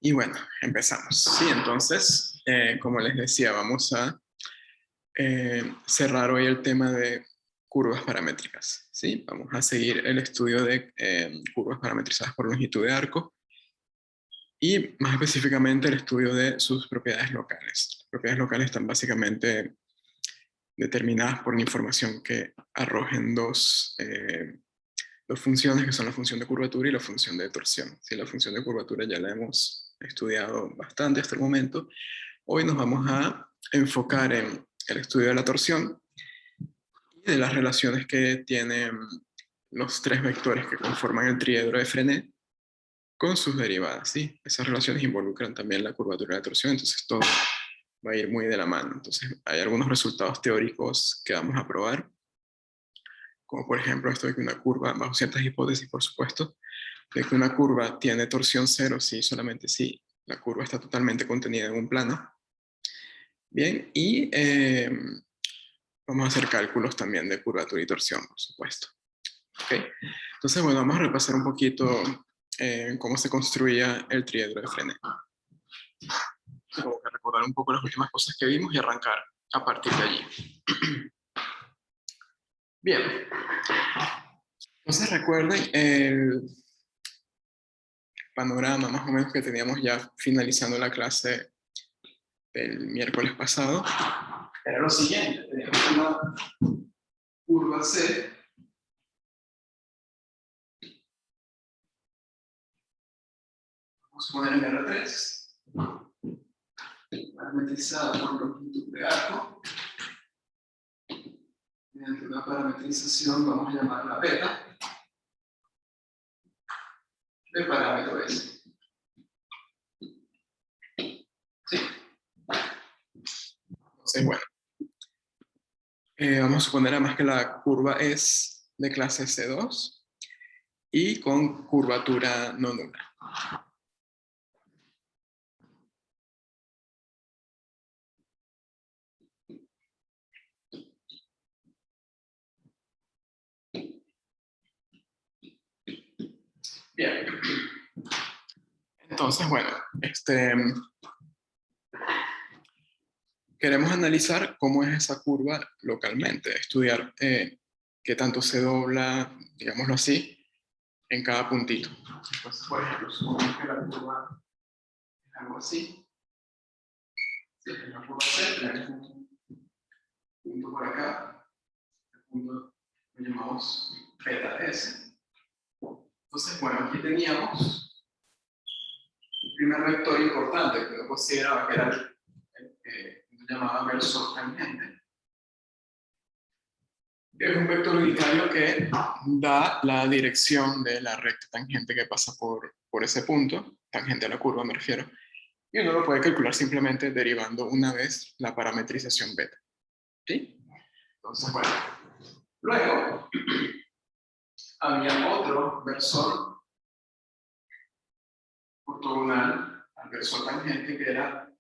Y bueno, empezamos. Sí, entonces, como les decía, vamos a cerrar hoy el tema de curvas paramétricas. ¿Sí? Vamos a seguir el estudio de curvas parametrizadas por longitud de arco y más específicamente el estudio de sus propiedades locales. Las propiedades locales están básicamente determinadas por la información que arrojen dos funciones, que son la función de curvatura y la función de torsión. ¿Sí? La función de curvatura ya la hemos estudiado bastante hasta el momento. Hoy nos vamos a enfocar en el estudio de la torsión y de las relaciones que tienen los tres vectores que conforman el triedro de Frenet con sus derivadas. ¿Sí? Esas relaciones involucran también la curvatura de la torsión, entonces todo va a ir muy de la mano. Entonces hay algunos resultados teóricos que vamos a probar, como por ejemplo esto de que una curva, bajo ciertas hipótesis por supuesto, de que una curva tiene torsión cero si solamente si la curva está totalmente contenida en un plano. Bien, y vamos a hacer cálculos también de curvatura y torsión, por supuesto. ¿Okay? Entonces, bueno, vamos a repasar un poquito cómo se construía el triedro de Frenet. Tengo que recordar un poco las últimas cosas que vimos y arrancar a partir de allí. Bien. Entonces recuerden el panorama más o menos que teníamos ya finalizando la clase del miércoles pasado. Era lo siguiente, teníamos una curva C vamos a poner en R3 parametrizada por longitud de arco. Mediante una parametrización vamos a llamarla beta del parámetro S. ¿Sí? Entonces, bueno, vamos a suponer además que la curva es de clase C2 y con curvatura no nula. Bien. Entonces, bueno, queremos analizar cómo es esa curva localmente, estudiar qué tanto se dobla, digámoslo así, en cada puntito. Entonces, por ejemplo, supongamos que la curva es algo así. Si es la curva C, tenemos un punto por acá, el punto lo llamamos beta S. Entonces, bueno, aquí teníamos un primer vector importante que uno consideraba que era el que llamaba versor tangente, que es un vector unitario que da la dirección de la recta tangente que pasa por ese punto, tangente a la curva me refiero, y uno lo puede calcular simplemente derivando una vez la parametrización beta. ¿Sí? Entonces, bueno, luego había otro versor ortogonal al versor tangente que era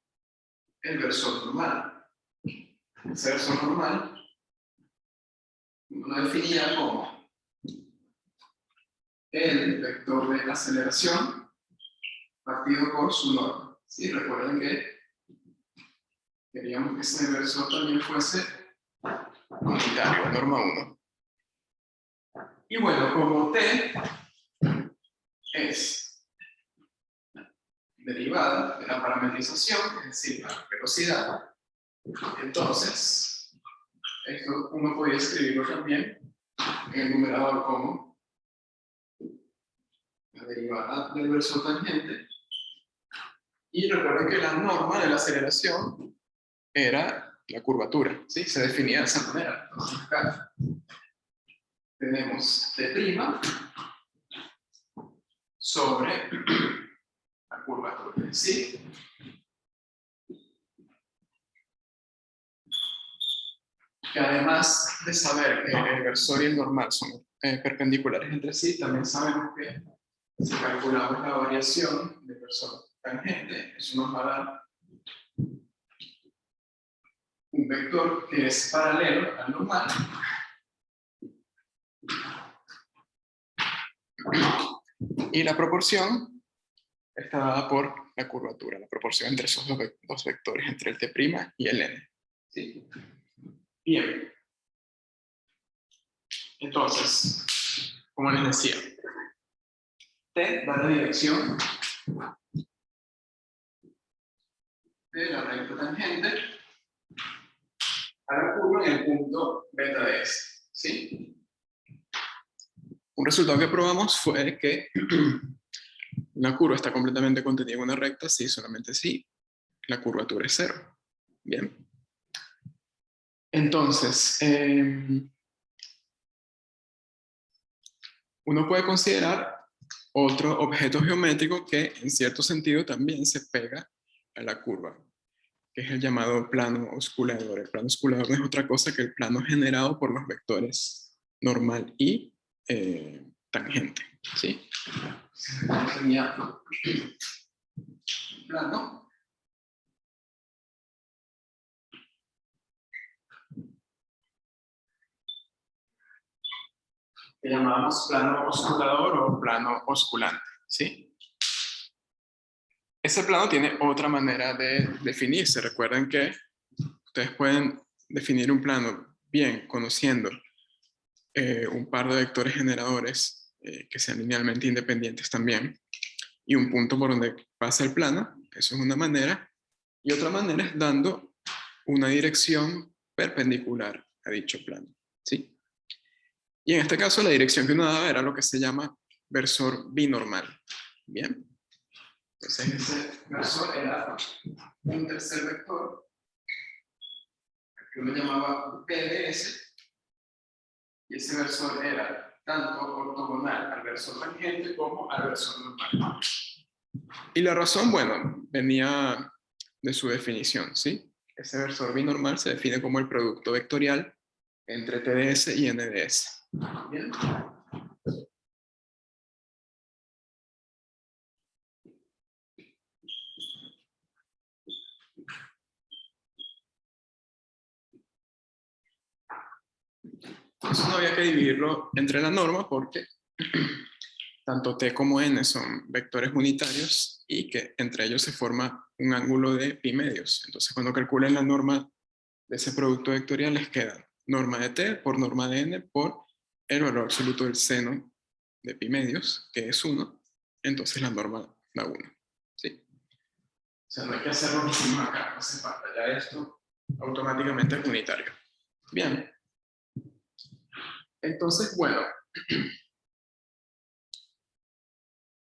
el versor normal. Ese versor normal uno definía como el vector de aceleración partido por su norma. ¿Sí? Recuerden que queríamos que ese versor también fuese unitario, norma 1. Y bueno, como t es derivada de la parametrización, es decir, la velocidad, entonces esto uno podía escribirlo también en el numerador como la derivada del versor tangente. Y recuerden que la norma de la aceleración era la curvatura, ¿sí? Se definía de esa manera. Entonces acá tenemos t' sobre la curvatura, ¿sí? Que además de saber que el versor y el normal son perpendiculares entre sí, también sabemos que si calculamos la variación del versor tangente, eso nos va a dar un vector que es paralelo al normal y la proporción está dada por la curvatura, la proporción entre esos dos vectores, entre el t' y el n. ¿Sí? Bien. Entonces, como les decía, t da la dirección de la recta tangente a la curva en el punto beta de S. ¿Sí? Un resultado que probamos fue que la curva está completamente contenida en una recta si solamente si la curvatura es cero. Bien. Entonces, uno puede considerar otro objeto geométrico que en cierto sentido también se pega a la curva, que es el llamado plano osculador. El plano osculador no es otra cosa que el plano generado por los vectores normal y tangente. ¿Sí? Tenía un plano que llamamos plano osculador o plano osculante. ¿Sí? Ese plano tiene otra manera de definirse. Recuerden que ustedes pueden definir un plano bien conociendo un par de vectores generadores que sean linealmente independientes también, y un punto por donde pasa el plano. Eso es una manera. Y otra manera es dando una dirección perpendicular a dicho plano. ¿Sí? Y en este caso la dirección que uno daba era lo que se llama versor binormal. Bien. Entonces ese versor era un tercer vector que uno llamaba PDS, y ese versor era tanto ortogonal al versor tangente como al versor normal. Y la razón, bueno, venía de su definición, ¿sí? Ese versor binormal se define como el producto vectorial entre TDS y NDS. ¿Bien? Eso no había que dividirlo entre la norma porque tanto t como n son vectores unitarios y que entre ellos se forma un ángulo de pi medios. Entonces, cuando calculen la norma de ese producto vectorial, les queda norma de t por norma de n por el valor absoluto del seno de pi medios, que es 1. Entonces la norma da 1. ¿Sí? O sea, no hay que hacer lo mismo acá, no hace falta. Ya esto automáticamente es unitario. Bien. Entonces, bueno,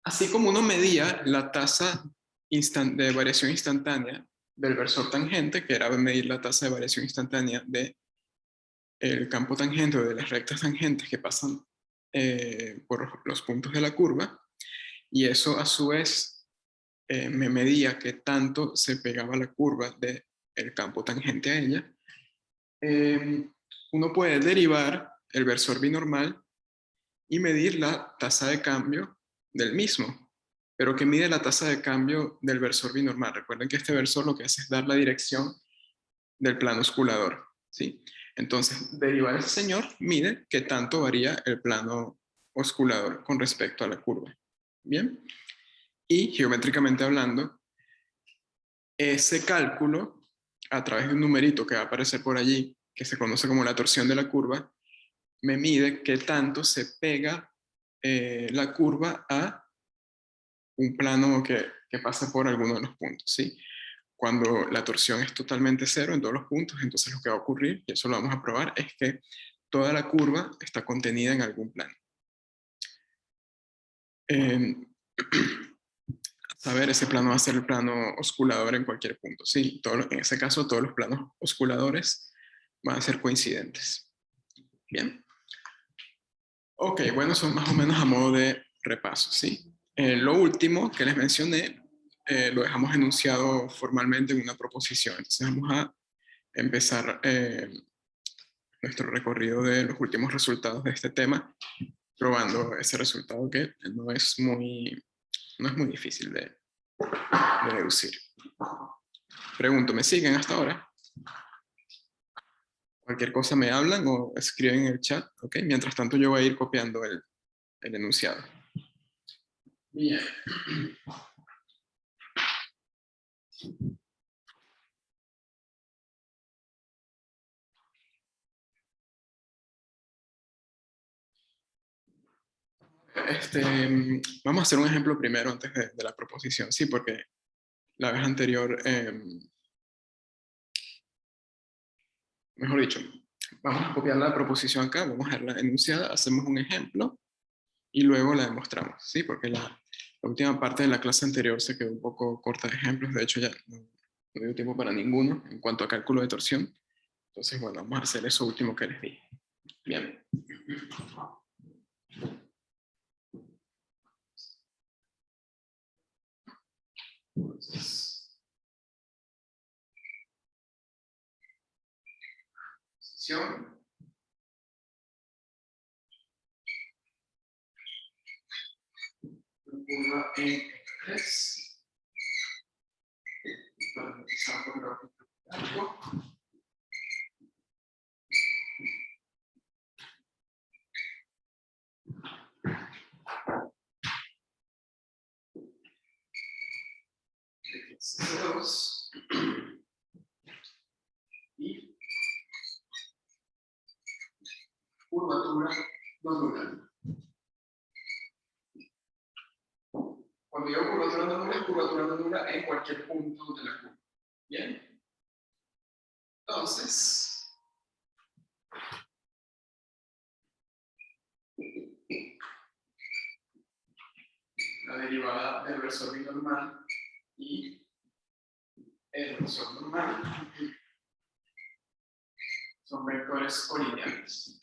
así como uno medía la tasa de variación instantánea del versor tangente, que era medir la tasa de variación instantánea del campo tangente o de las rectas tangentes que pasan por los puntos de la curva, y eso a su vez me medía qué tanto se pegaba la curva del campo tangente a ella. Uno puede derivar el versor binormal y medir la tasa de cambio del mismo, pero que mide la tasa de cambio del versor binormal. Recuerden que este versor lo que hace es dar la dirección del plano osculador, ¿sí? Entonces, derivar ese señor mide qué tanto varía el plano osculador con respecto a la curva. ¿Bien? Y geométricamente hablando, ese cálculo, a través de un numerito que va a aparecer por allí, que se conoce como la torsión de la curva, me mide qué tanto se pega la curva a un plano que pasa por alguno de los puntos, ¿sí? Cuando la torsión es totalmente cero en todos los puntos, entonces lo que va a ocurrir, y eso lo vamos a probar, es que toda la curva está contenida en algún plano. Saber, ese plano va a ser el plano osculador en cualquier punto, ¿sí? En ese caso, todos los planos osculadores van a ser coincidentes. Bien. Ok, bueno, son más o menos a modo de repaso, ¿sí? Lo último que les mencioné, lo dejamos enunciado formalmente en una proposición. Entonces vamos a empezar nuestro recorrido de los últimos resultados de este tema, probando ese resultado que no es muy difícil de deducir. Pregunto, ¿me siguen hasta ahora? Cualquier cosa me hablan o escriben en el chat, ¿ok? Mientras tanto yo voy a ir copiando el enunciado. Bien. Vamos a hacer un ejemplo primero antes de la proposición, sí, porque la vez anterior, mejor dicho, vamos a copiar la proposición acá, vamos a ver la enunciada, hacemos un ejemplo y luego la demostramos, ¿sí? Porque la última parte de la clase anterior se quedó un poco corta de ejemplos, de hecho ya no dio tiempo para ninguno en cuanto a cálculo de torsión. Entonces, bueno, vamos a hacer eso último que les dije. Bien. Entonces, posición. Curva en X3. Para empezar por gráfico. X2 y curvatura no nula. Cuando digo curvatura no nula, es curvatura no nula en cualquier punto de la curva. Bien. Entonces, la derivada del versor binormal y el versor normal son vectores colineales.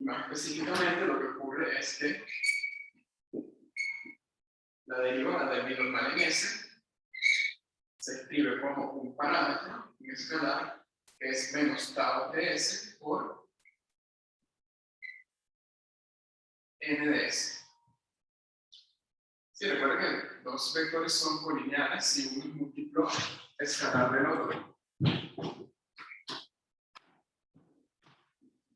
Más específicamente, lo que ocurre es que la derivada del binormal en S se escribe como un parámetro, un escalar, que es menos tau de S por n de S. Sí, recuerda que dos vectores son colineales si uno es múltiplo escalar del otro.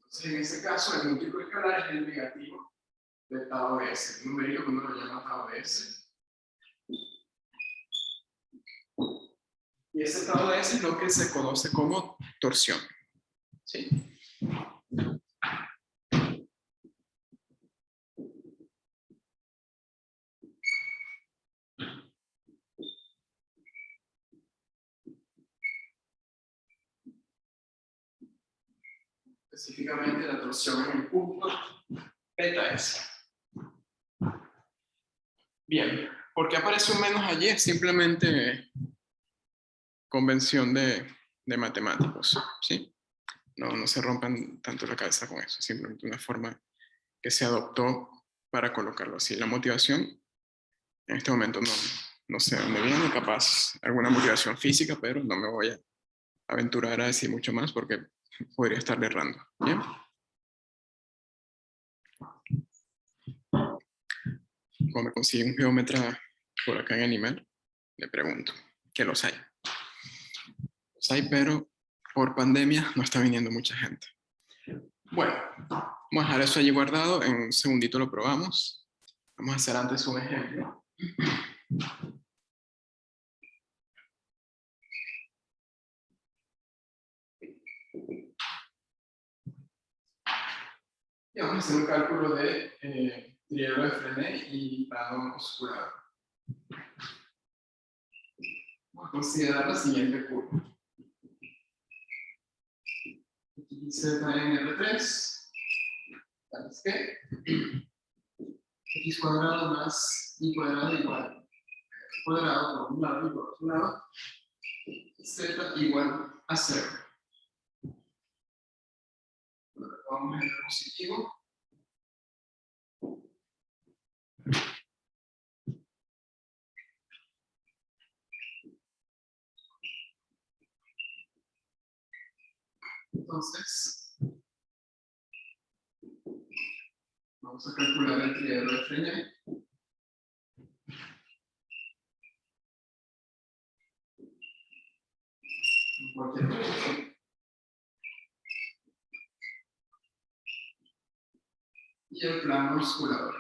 Entonces, en este caso, el múltiplo escalar es el negativo de tau de S, un numérico que uno lo llama tau de S. Y ese tau de S es lo que se conoce como torsión. ¿Sí? Específicamente la torsión en el punto beta S. Bien, ¿por qué aparece un menos allí? Es simplemente convención de matemáticos, ¿sí? No se rompan tanto la cabeza con eso, simplemente una forma que se adoptó para colocarlo así. La motivación, en este momento no sé dónde viene, capaz alguna motivación física, pero no me voy a aventurar a decir mucho más porque podría estar errando. ¿Bien? Cuando me consigue un geómetra por acá en Animal, le pregunto, que los hay. Los hay, pero por pandemia no está viniendo mucha gente. Bueno, vamos a dejar eso allí guardado, en un segundito lo probamos. Vamos a hacer antes un ejemplo. Y vamos a hacer un cálculo de triángulo de Frenet y plano oscurado. Vamos a considerar la siguiente curva. Z en R3, tal es que x cuadrado más y cuadrado igual cuadrado por un lado y por otro lado, z igual a 0. Vamos en el positivo. Entonces, vamos a calcular el triángulo de Frenet. En cualquier punto. Y el plano oscurador.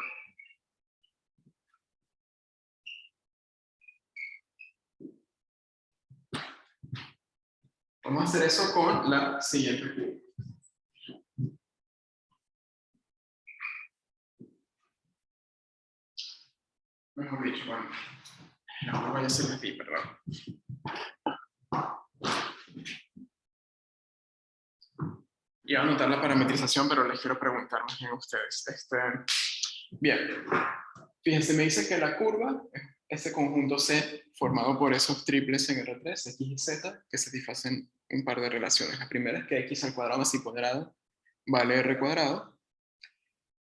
Vamos a hacer eso con la siguiente curva. Mejor dicho, bueno, la curva ya se la di, perdón. Iba a anotar la parametrización, pero les quiero preguntar más bien a ustedes. Bien, fíjense, me dice que la curva es este conjunto C formado por esos triples en R3, X y Z, que satisfacen un par de relaciones. La primera es que X al cuadrado más Y cuadrado vale R cuadrado.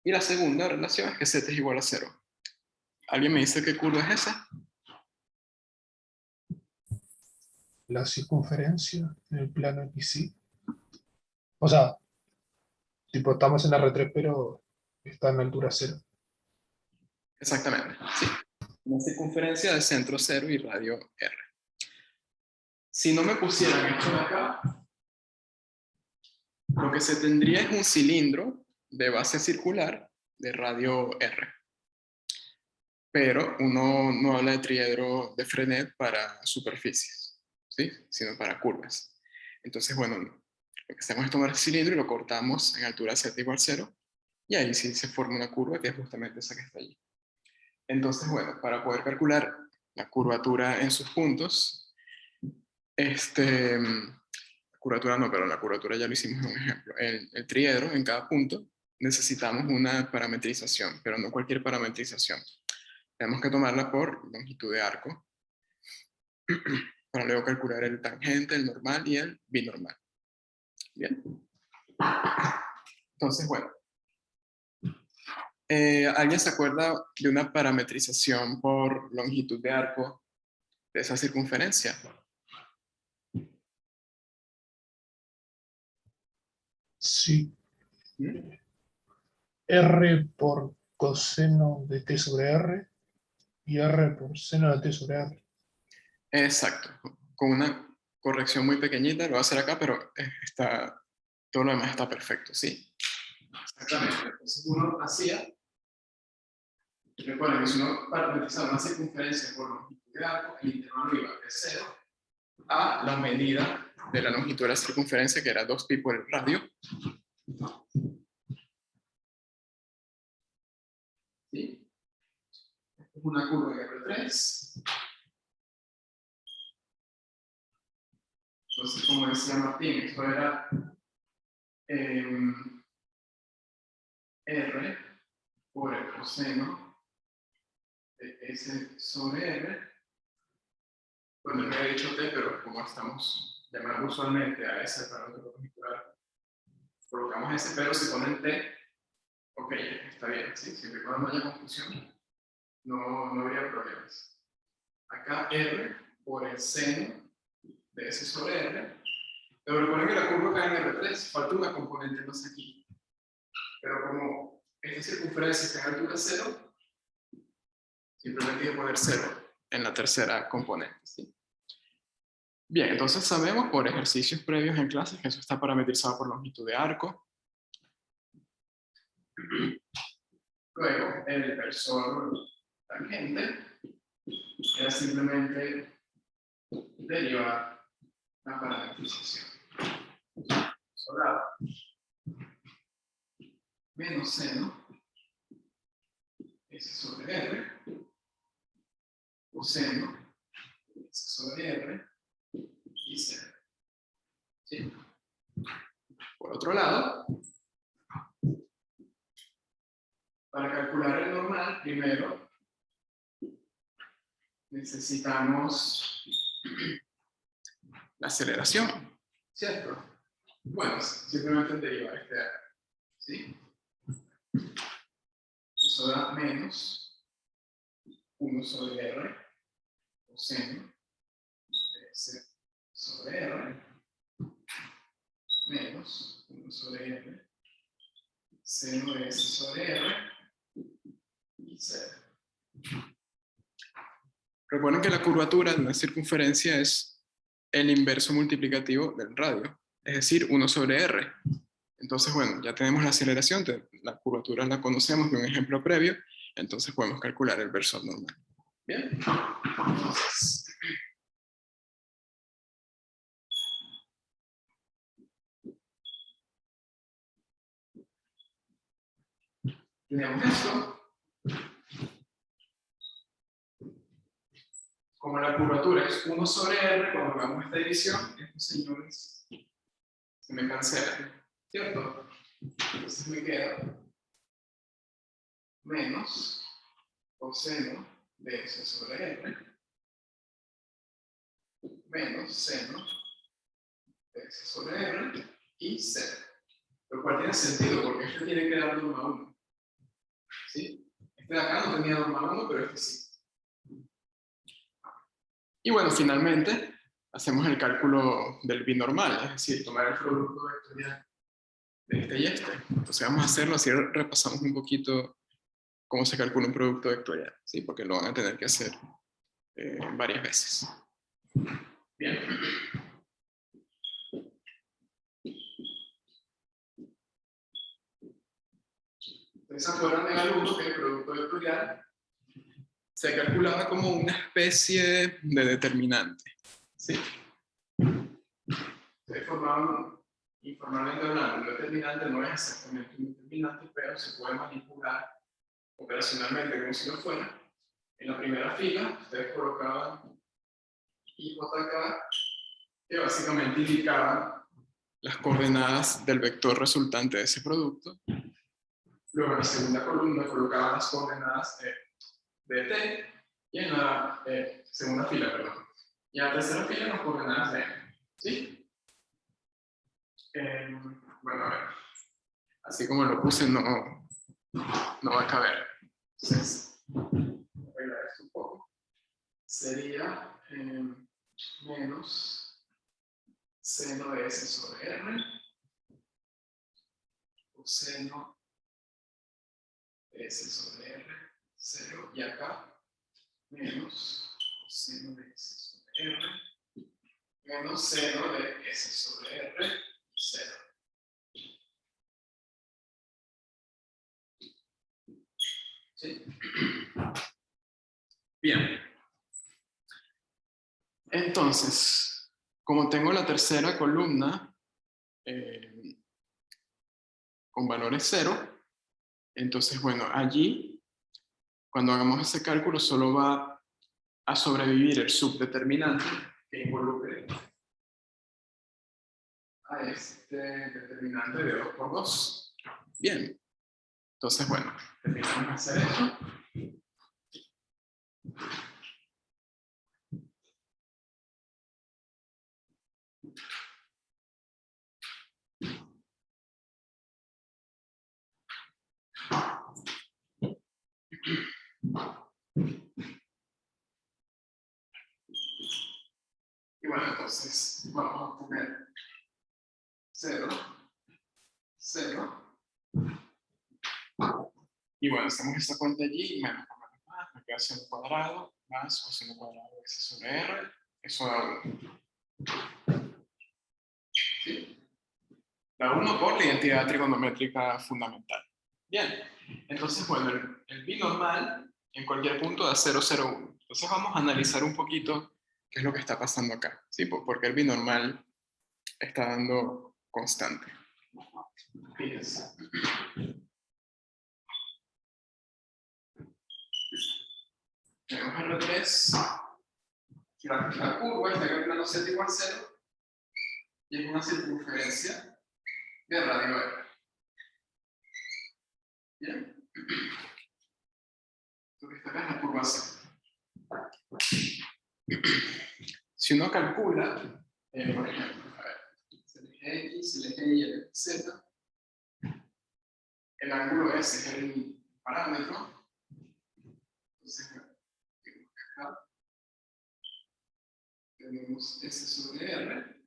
Y la segunda relación es que Z es igual a 0. ¿Alguien me dice qué curva es esa? La circunferencia en el plano XY. O sea, tipo, estamos en R3, pero está en altura 0. Exactamente, sí. Una circunferencia de centro 0 y radio R. Si no me pusieran esto de acá, lo que se tendría es un cilindro de base circular de radio R. Pero uno no habla de triedro de Frenet para superficies, ¿sí? Sino para curvas. Entonces, bueno, lo que hacemos es tomar el cilindro y lo cortamos en altura z igual 0, y ahí sí se forma una curva que es justamente esa que está allí. Entonces, bueno, para poder calcular la curvatura en sus puntos, la curvatura ya lo hicimos en un ejemplo. El triedro en cada punto necesitamos una parametrización, pero no cualquier parametrización. Tenemos que tomarla por longitud de arco para luego calcular el tangente, el normal y el binormal. Bien. Entonces, bueno. ¿Alguien se acuerda de una parametrización por longitud de arco de esa circunferencia? Sí. ¿Mm? R por coseno de t sobre R y R por seno de t sobre R. Exacto. Con una corrección muy pequeñita, lo voy a hacer acá, pero todo lo demás está perfecto, ¿sí? Exactamente. Entonces uno hacía, recuerden que si uno parametrizaba una circunferencia por longitud de arco, el intervalo iba de 0 a la medida de la longitud de la circunferencia, que era 2pi por el radio. ¿Sí? Esta es una curva de R3. Entonces, como decía Martín, esto era R por el coseno de S sobre R. Bueno, me había dicho T, pero como estamos llamando usualmente a ese parámetro particular, colocamos ese, pero si ponen T, ok, está bien, ¿sí? Siempre y cuando no haya confusión, no habría problemas. Acá R por el seno de S sobre R, pero recuerden que la curva cae en R3, falta una componente más aquí. Pero como esta circunferencia está en altura 0, simplemente hay que poner 0 en la tercera componente, ¿sí? Bien, entonces sabemos por ejercicios previos en clases que eso está parametrizado por longitud de arco. Luego, el inversor tangente era simplemente derivar la parametrización. Solar menos seno S sobre R, coseno S sobre R y 0. ¿Sí? Por otro lado, para calcular el normal, primero necesitamos la aceleración, ¿cierto? Bueno, simplemente derivar este de acá, ¿sí? Eso da menos 1 sobre R coseno de S sobre R menos 1 sobre R seno de S sobre R y 0. Recuerden que la curvatura de una circunferencia es el inverso multiplicativo del radio, es decir, 1 sobre R. Entonces, bueno, ya tenemos la aceleración, la curvatura la conocemos de un ejemplo previo, entonces podemos calcular el versor normal. Bien, entonces, tenemos esto. Como la curvatura es 1 sobre R, cuando hagamos esta división, estos señores se me cancelan, ¿cierto? Entonces me queda menos coseno de S sobre R menos seno de S sobre R y 0. Lo cual tiene sentido porque este tiene que dar norma 1. ¿Sí? Este de acá no tenía norma 1, pero este sí. Y bueno, finalmente hacemos el cálculo del binormal, es decir, tomar el producto vectorial de este y este. Entonces vamos a hacerlo, así repasamos un poquito cómo se calcula un producto vectorial, ¿sí? Porque lo van a tener que hacer varias veces. Bien. Entonces, ¿se acuerdan del alumno que el producto vectorial se calculaba como una especie de determinante? ¿Sí? Se formaban informalmente hablando. Un determinante no es exactamente un determinante, pero se puede manipular operacionalmente como si lo fuera. En la primera fila, ustedes colocaban IJK, que básicamente indicaban las coordenadas del vector resultante de ese producto. Luego en la segunda columna colocaban las coordenadas de T, y en la segunda fila, perdón. Y en la tercera fila las coordenadas de M. ¿Sí? Bueno, a ver. Así como lo puse, no va a caber. Entonces, voy a arreglar esto un poco. Sería menos seno de S sobre R, coseno de S sobre R, 0, y acá menos coseno de S sobre R, menos seno de S sobre R, 0. ¿Sí? Bien. Entonces, como tengo la tercera columna con valores 0, entonces, bueno, allí, cuando hagamos ese cálculo, solo va a sobrevivir el subdeterminante que involucre a este determinante de 2 por 2. Bien. Entonces, bueno, terminamos de hacer esto. Y bueno, entonces vamos a poner 0, 0. Y bueno, hacemos esta cuenta allí, menos más, me queda seno cuadrado, más coseno cuadrado de S sobre R, eso da 1. ¿Sí? Da 1 por la identidad trigonométrica fundamental. Bien, entonces, bueno, el binormal en cualquier punto da 0, 0, 1. Entonces vamos a analizar un poquito qué es lo que está pasando acá, ¿sí? Porque el binormal está dando constante. Fíjense. Tenemos R3, la curva está en el plano Z igual 0, y es una circunferencia de radio R. Bien. Lo que está acá es la curva Z. Si uno calcula, por ejemplo, a ver, el eje X, el eje Y, el eje Z, el ángulo S es el parámetro. Entonces, acá tenemos S sobre R.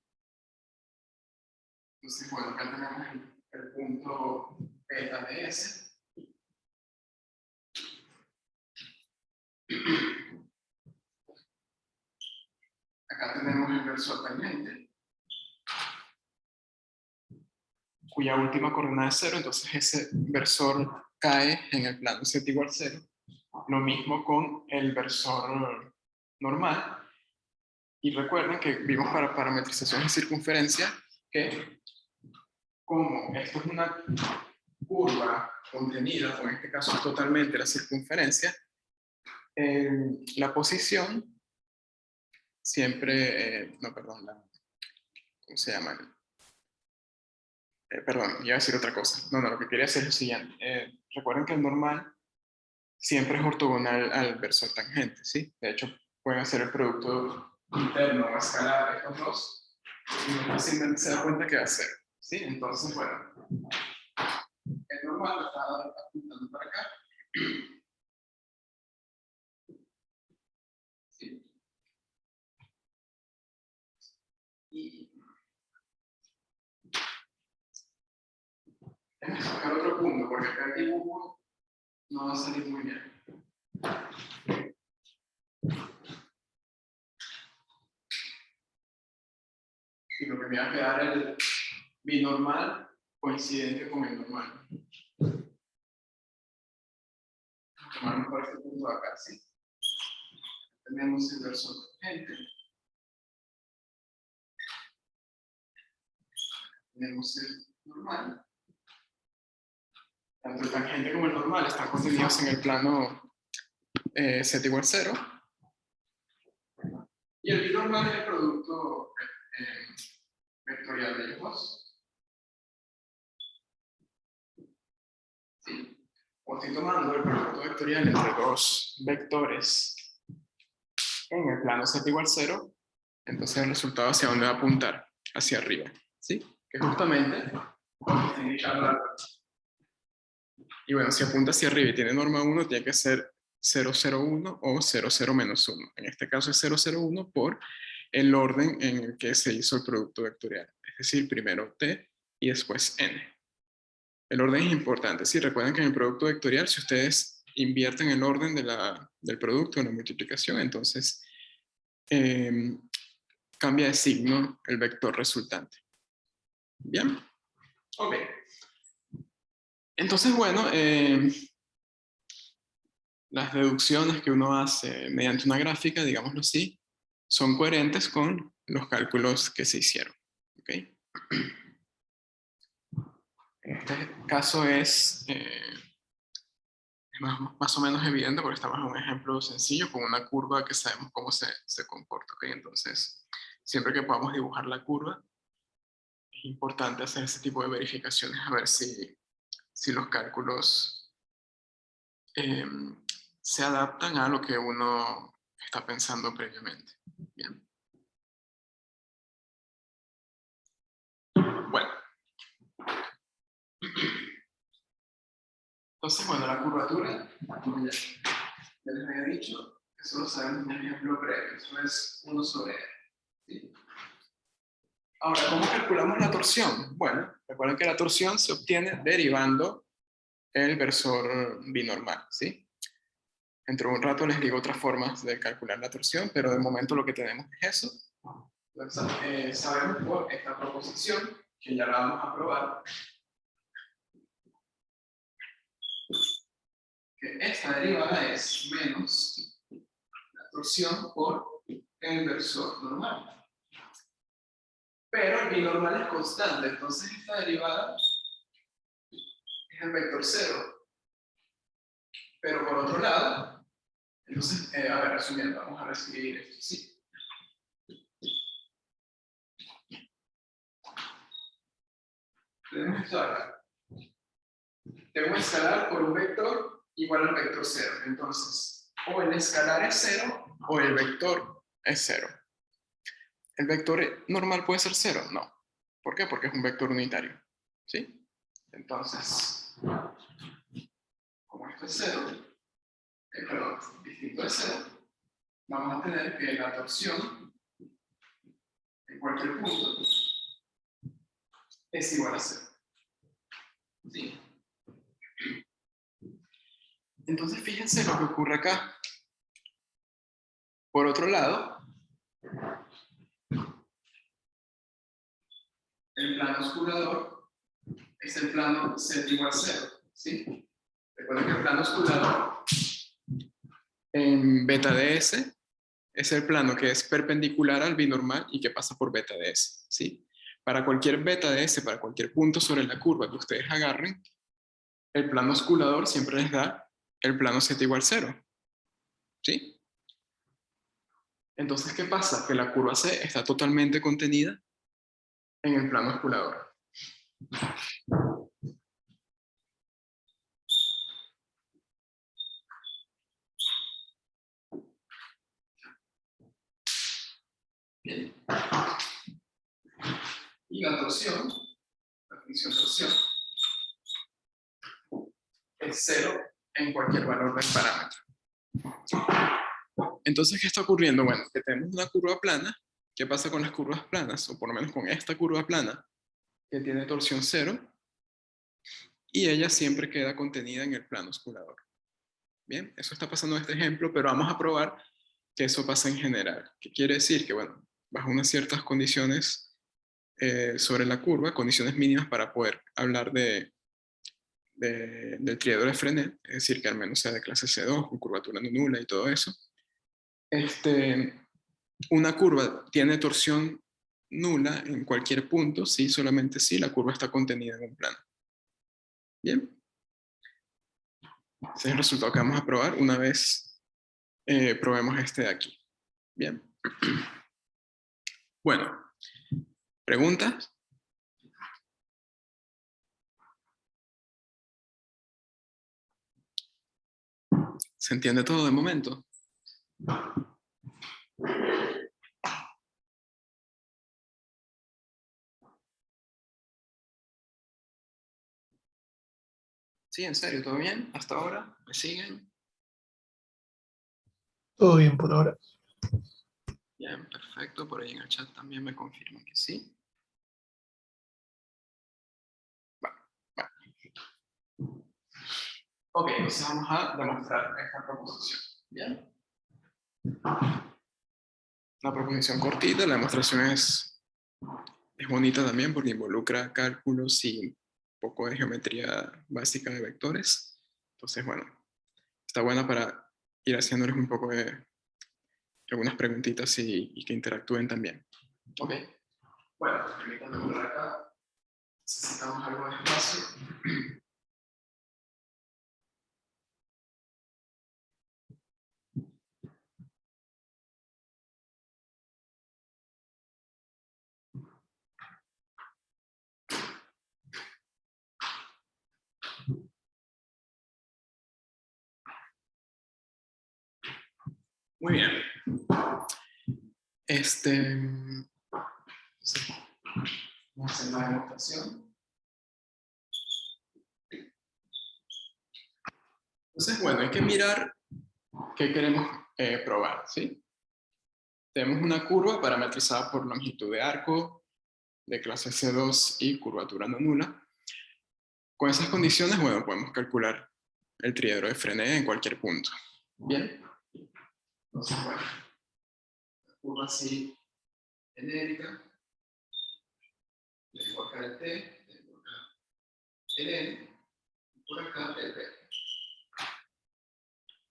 Entonces, bueno, acá tenemos el punto beta de S. Acá tenemos el versor tangente, cuya última coordenada es 0, entonces ese versor cae en el plano Z igual 0. Lo mismo con el versor normal. Y recuerden que vimos para parametrización de circunferencia que como esto es una curva contenida, o en este caso totalmente la circunferencia, la posición siempre, no, perdón, ¿cómo se llama? Perdón, iba a decir otra cosa. No, lo que quería hacer es lo siguiente. Recuerden que el normal siempre es ortogonal al versor tangente, ¿sí? De hecho, pueden hacer el producto interno o escalar de estos dos y uno fácilmente se da cuenta que va a ser, ¿sí? Entonces, bueno, el normal lo está apuntando para acá. ¿Sí? Y déjame sacar otro punto, porque acá el dibujo no va a salir muy bien. Y lo que me va a quedar es el binormal coincidente con el normal. Tomarnos por este punto de acá, ¿sí? Tenemos el versor tangente. Tenemos el normal. Tanto el tangente como el normal están contenidos en el plano z igual 0. Y el binormal es el producto vectorial de ellos dos. ¿Sí? O estoy tomando el producto vectorial entre dos vectores en el plano z igual 0, entonces el resultado hacia dónde va a apuntar, hacia arriba, ¿sí? Que justamente lo que está indicando la. Y bueno, si apunta hacia arriba y tiene norma 1, tiene que ser 001 o 00-1. En este caso es 001 por el orden en el que se hizo el producto vectorial. Es decir, primero t y después n. El orden es importante. Sí, recuerden que en el producto vectorial, si ustedes invierten el orden del producto en la multiplicación, entonces cambia de signo el vector resultante. ¿Bien? Ok. Entonces, bueno, las deducciones que uno hace mediante una gráfica, digámoslo así, son coherentes con los cálculos que se hicieron. ¿Ok? En este caso es más o menos evidente porque estamos en un ejemplo sencillo con una curva que sabemos cómo se comporta. ¿Ok? Entonces, siempre que podamos dibujar la curva, es importante hacer ese tipo de verificaciones a ver si los cálculos se adaptan a lo que uno está pensando previamente. Bien. Bueno. Entonces, bueno, la curvatura, como ya les había dicho, eso lo sabemos en el ejemplo previo, eso es 1 sobre r. ¿Sí? Ahora, ¿cómo calculamos la torsión? Bueno, recuerden que la torsión se obtiene derivando el versor binormal, ¿sí? Dentro de un rato les digo otras formas de calcular la torsión, pero de momento lo que tenemos es eso. Entonces, sabemos por esta proposición, que ya la vamos a probar, que esta derivada es menos la torsión por el versor normal. Pero el binormal es constante, entonces esta derivada es el vector 0. Pero por otro lado, entonces, a ver, resumiendo, vamos a reescribir esto, sí. Tenemos esto acá. Tengo un escalar por un vector igual al vector 0. Entonces, o el escalar es 0 o el vector es 0. ¿El vector normal puede ser 0? No. ¿Por qué? Porque es un vector unitario. ¿Sí? Entonces, como esto es 0, perdón, distinto de 0, vamos a tener que la torsión en cualquier punto es igual a 0. ¿Sí? Entonces, fíjense lo que ocurre acá. Por otro lado, el plano oscurador es el plano z igual a 0. ¿Sí? Recuerden que el plano oscurador en beta ds es el plano que es perpendicular al binormal y que pasa por beta ds. ¿Sí? Para cualquier beta ds, para cualquier punto sobre la curva que ustedes agarren, el plano osculador siempre les da el plano z igual 0. ¿Sí? Entonces, ¿qué pasa? Que la curva C está totalmente contenida en el plano osculador. Bien. Y la torsión, la función torsión, es 0 en cualquier valor del parámetro. Entonces, ¿qué está ocurriendo? Bueno, que tenemos una curva plana. ¿Qué pasa con las curvas planas? O por lo menos con esta curva plana, que tiene torsión 0, y ella siempre queda contenida en el plano osculador. Bien, eso está pasando en este ejemplo, pero vamos a probar que eso pasa en general. ¿Qué quiere decir? Que, bueno, bajo unas ciertas condiciones sobre la curva, condiciones mínimas para poder hablar del triedro de Frenet, es decir, que al menos sea de clase C2, con curvatura no nula y todo eso. Una curva tiene torsión nula en cualquier punto, sí, solamente si la curva está contenida en un plano. Bien. Ese es el resultado que vamos a probar una vez probemos este de aquí. Bien. Bueno, ¿preguntas? ¿Se entiende todo de momento? Sí, en serio, ¿todo bien? ¿Hasta ahora? ¿Me siguen? Todo bien por ahora. Bien, perfecto. Por ahí en el chat también me confirman que sí. Vale. Ok, entonces vamos a demostrar esta proposición. Bien. Una proposición cortita, la demostración es bonita también porque involucra cálculos y un poco de geometría básica de vectores. Entonces, bueno, está buena para ir haciéndoles un poco de algunas preguntitas y que interactúen también. Ok. Bueno, permítanme por acá. Necesitamos algo de espacio. Muy bien. Sí, vamos a hacer la demostración. Entonces, bueno, hay que mirar qué queremos probar, ¿sí? Tenemos una curva parametrizada por longitud de arco, de clase C2 y curvatura no nula. Con esas condiciones, bueno, podemos calcular el triedro de Frenet en cualquier punto. Bien. Entonces, bueno, la curva así genérica, tengo acá el T, tengo acá el N, y por acá el P.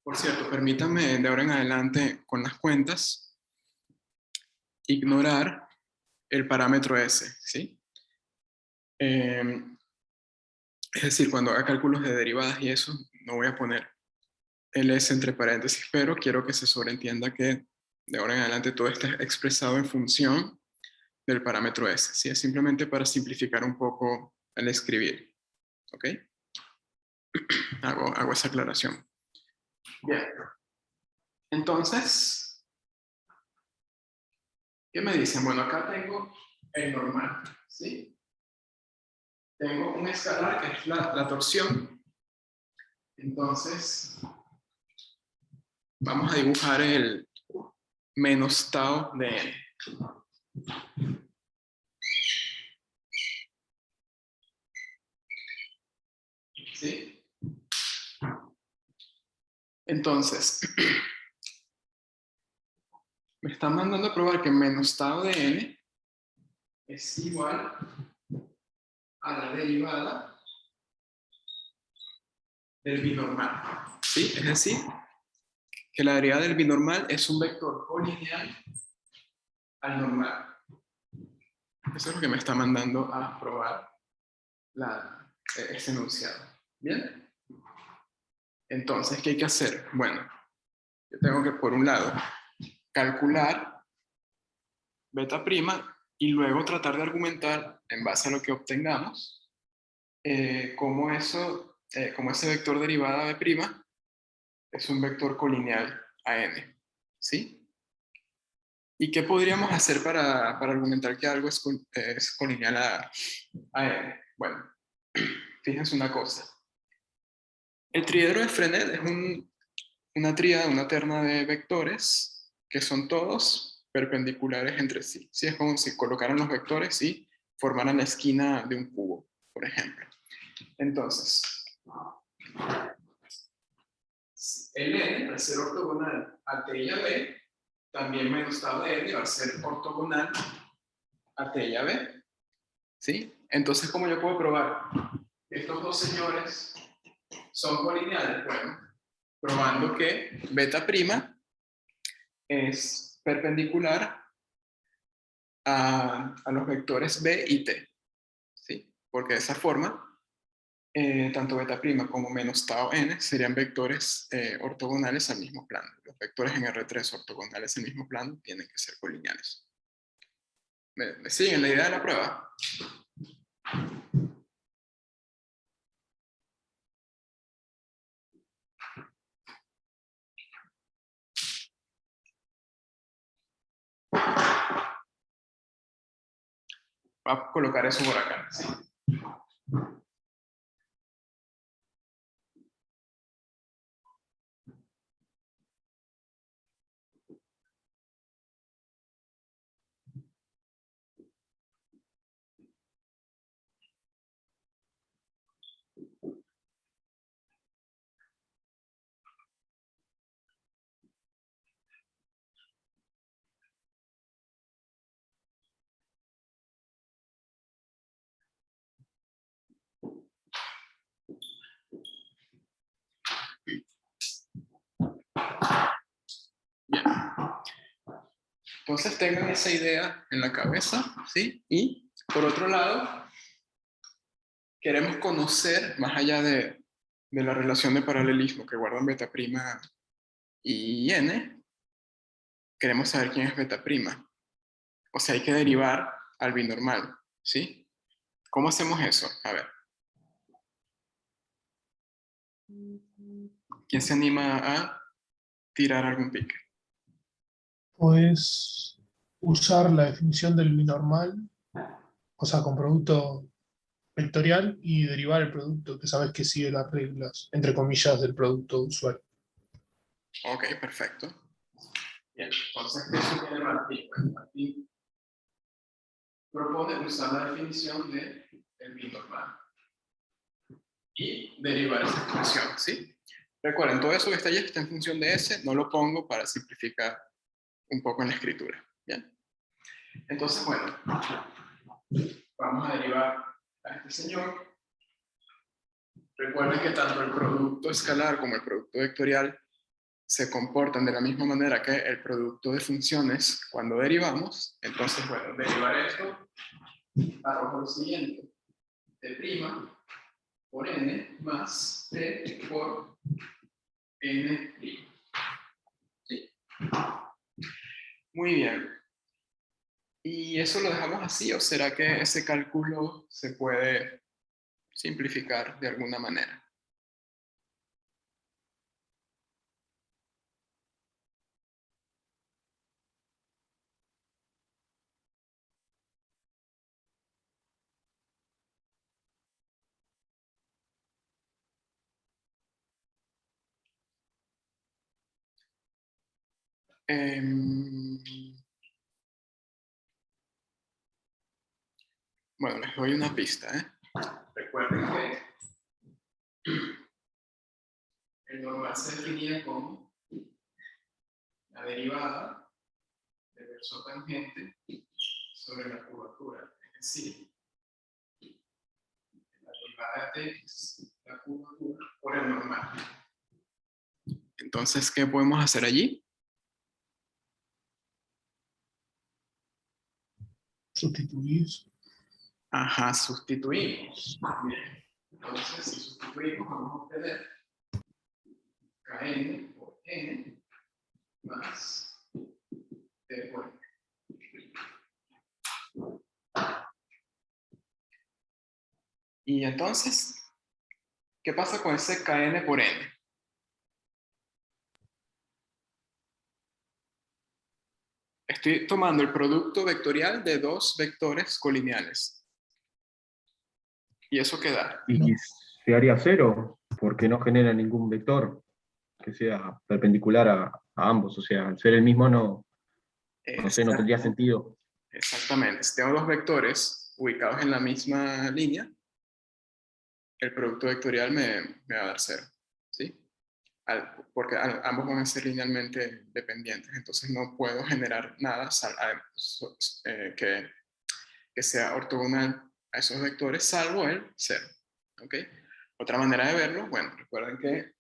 Por cierto, permítanme de ahora en adelante con las cuentas ignorar el parámetro S, ¿sí? Es decir, cuando haga cálculos de derivadas y eso, no voy a poner el S entre paréntesis, pero quiero que se sobreentienda que de ahora en adelante todo está expresado en función del parámetro S, ¿sí? Es simplemente para simplificar un poco el escribir, ¿ok? Hago esa aclaración. Bien. Entonces, ¿qué me dicen? Bueno, acá tengo el normal, ¿sí? Tengo un escalar que es la torsión. Entonces, vamos a dibujar el menos tau de n. ¿Sí? Entonces, me están mandando a probar que menos tau de n es igual a la derivada del binormal. ¿Sí? Es decir, que la derivada del binormal es un vector colineal al normal. Eso es lo que me está mandando a probar ese enunciado. Bien. Entonces, ¿qué hay que hacer? Bueno, yo tengo que, por un lado, calcular beta prima y luego tratar de argumentar, en base a lo que obtengamos, cómo ese vector derivada B' es un vector colineal a n. ¿Sí? ¿Y qué podríamos hacer para argumentar que algo es colineal a n? Bueno, fíjense una cosa. El triedro de Fresnel es una tríada, una terna de vectores que son todos perpendiculares entre sí. ¿Sí? Es como si colocaran los vectores y formaran la esquina de un cubo, por ejemplo. Entonces, el n, al ser ortogonal a t y a b, también menos tau de n va a ser ortogonal a t y a b. ¿Sí? Entonces, ¿cómo yo puedo probar que estos dos señores son colineales? Bueno, probando que beta prima es perpendicular a los vectores b y t. ¿Sí? Porque de esa forma, tanto beta prima como menos tau n serían vectores ortogonales al mismo plano. Los vectores en R3 ortogonales al mismo plano tienen que ser colineales. ¿Me siguen la idea de la prueba? Voy a colocar eso por acá. ¿Sí? Bien. Entonces tengan esa idea en la cabeza, ¿sí? Y por otro lado, queremos conocer, más allá de la relación de paralelismo que guardan beta prima y n, queremos saber quién es beta prima. O sea, hay que derivar al binormal, ¿sí? ¿Cómo hacemos eso? A ver. ¿Quién se anima a tirar algún pique? Puedes usar la definición del binormal, o sea, con producto vectorial y derivar el producto que sabes que sigue las reglas, entre comillas, del producto usual. Ok, perfecto. Bien, entonces, ¿qué sugiere Martín? Pues Martín propone usar la definición del binormal y derivar esa expresión, ¿sí? Recuerden, todo eso que está allí está en función de S, no lo pongo para simplificar un poco en la escritura, ¿bien? Entonces, bueno, vamos a derivar a este señor. Recuerden que tanto el producto escalar como el producto vectorial se comportan de la misma manera que el producto de funciones cuando derivamos. Entonces, bueno, derivar esto arroja lo siguiente: t' por n más t por n'. ¿Sí? Muy bien. ¿Y eso lo dejamos así o será que ese cálculo se puede simplificar de alguna manera? Em, bueno, les doy una pista, ¿eh? Recuerden que el normal se definía como la derivada del verso tangente sobre la curvatura. Es decir, la derivada de es la curvatura por el normal. Entonces, ¿qué podemos hacer allí? Sustituís. Ajá, sustituimos. Bien. Entonces, si sustituimos, vamos a obtener Kn por n más t por n. Y entonces, ¿qué pasa con ese Kn por n? Estoy tomando el producto vectorial de dos vectores colineales. ¿Y eso qué da? Y se haría cero, porque no genera ningún vector que sea perpendicular a ambos. O sea, al ser el mismo no sé, no tendría sentido. Exactamente. Si tengo dos vectores ubicados en la misma línea, el producto vectorial me va a dar cero. ¿Sí? Porque ambos van a ser linealmente dependientes. Entonces no puedo generar nada que sea ortogonal a esos vectores, salvo el cero. ¿Ok? Otra manera de verlo, bueno, recuerden que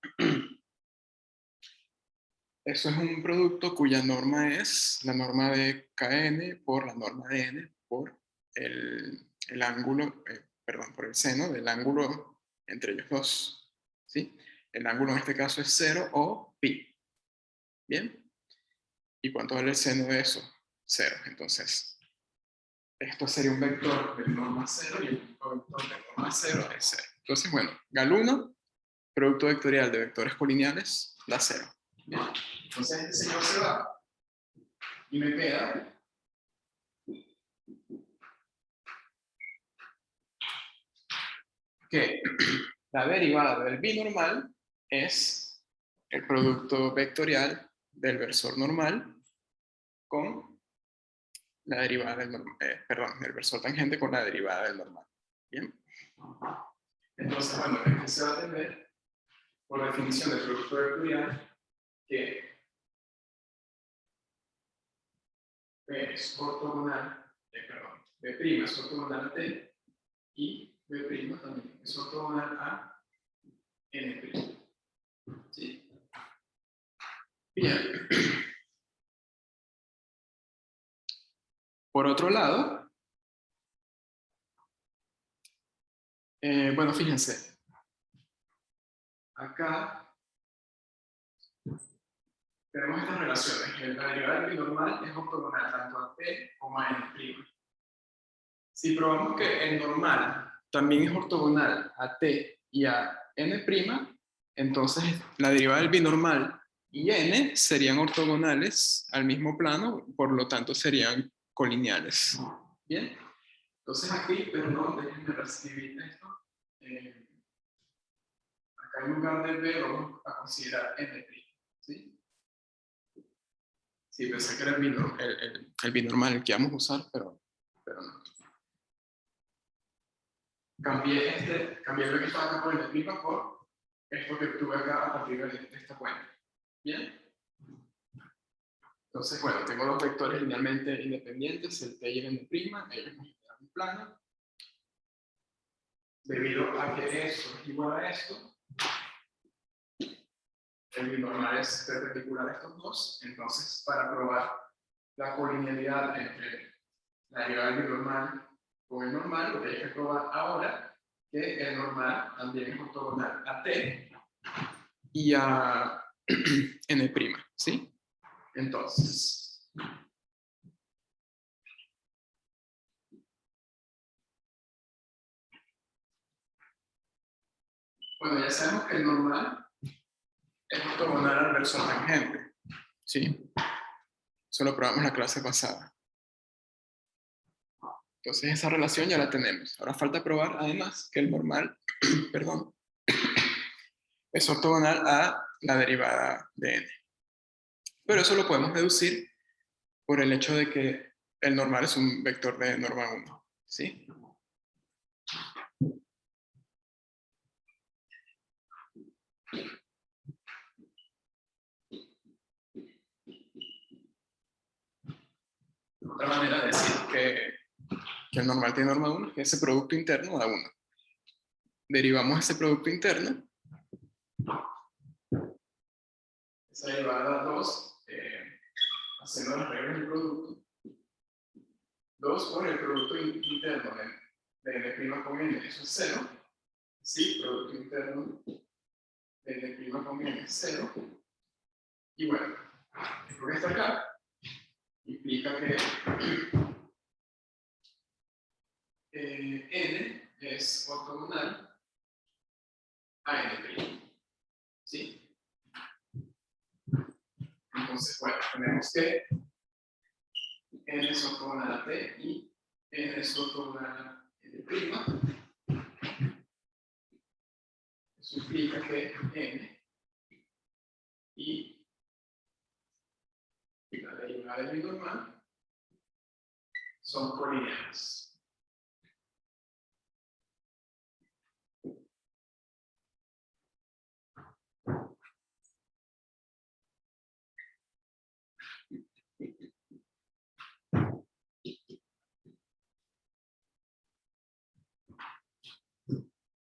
eso es un producto cuya norma es la norma de Kn por la norma de n por el ángulo, perdón, por el seno del ángulo entre ellos dos. ¿Sí? El ángulo en este caso es 0 o pi. ¿Bien? ¿Y cuánto vale el seno de eso? 0. Entonces, esto sería un vector de norma 0 y el vector de norma 0 es 0. Entonces, bueno, gal1, producto vectorial de vectores colineales, da 0. Bien. Entonces, este señor se va y me queda que la derivada del binormal es el producto vectorial del versor normal con la derivada del normal, perdón, el versor tangente con la derivada del normal. Bien. Entonces, bueno, este se va a tener por definición del producto vectorial que B es ortogonal, perdón, B' es ortogonal a T y B' también es ortogonal a N'. ¿Sí? Bien. Por otro lado, bueno, fíjense, acá tenemos estas relaciones. La derivada del binormal es ortogonal tanto a T como a N'. Si probamos que el normal también es ortogonal a T y a N', entonces la derivada del binormal y N serían ortogonales al mismo plano, por lo tanto serían colineales. Bien, entonces aquí, perdón, déjenme reescribir esto. Acá en lugar de B vamos a considerar N'. ¿Sí? Sí, pensé que era el binormal el que íbamos a usar, pero no. Cambié lo que estaba acá por N' por esto que tuve acá a partir de esta cuenta. ¿Bien? Entonces, bueno, tengo dos vectores linealmente independientes, el T y el N', ellos me generan un plano. Debido a que esto es igual a esto, el binormal es perpendicular a estos dos, entonces para probar la colinealidad entre la derivada del binormal con el normal, lo que hay que probar ahora que el normal también es ortogonal a T y a N', ¿sí? Entonces, bueno, ya sabemos que el normal es ortogonal al versor tangente, ¿sí? Eso lo probamos la clase pasada. Entonces esa relación ya la tenemos. Ahora falta probar además que el normal, perdón, es ortogonal a la derivada de n. Pero eso lo podemos deducir por el hecho de que el normal es un vector de norma 1, ¿sí? Otra manera de decir que el normal tiene norma 1 es que ese producto interno da 1. Derivamos ese producto interno. Esa derivada da 2, haciendo las reglas del producto. 2 por el producto interno de N' con N, eso es 0. Sí, producto interno de N' con N es 0. Y bueno, esto que está acá implica que N es ortogonal a N'. ¿Sí? Entonces, bueno, tenemos que N es ortogonal a T y N es ortogonal a N'. Eso implica que N y la derivada del binormal son colineales.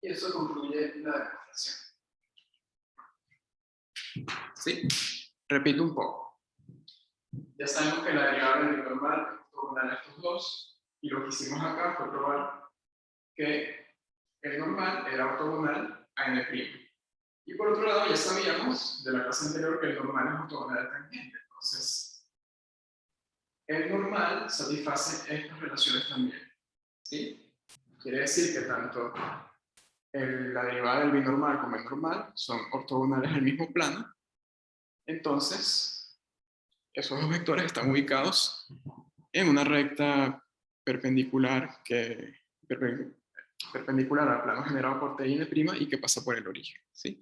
Y eso concluye la demostración. ¿Sí? Repito un poco. Ya sabemos que la derivada del binormal es ortogonal a estos dos, y lo que hicimos acá fue probar que el normal era ortogonal a N'. Y por otro lado, ya sabíamos de la clase anterior que el normal es ortogonal al tangente. Entonces, el normal satisface estas relaciones también. ¿Sí? Quiere decir que tanto la derivada del binormal como el normal son ortogonales al mismo plano. Entonces, esos dos vectores están ubicados en una recta perpendicular perpendicular al plano generado por T y N' y que pasa por el origen. ¿Sí?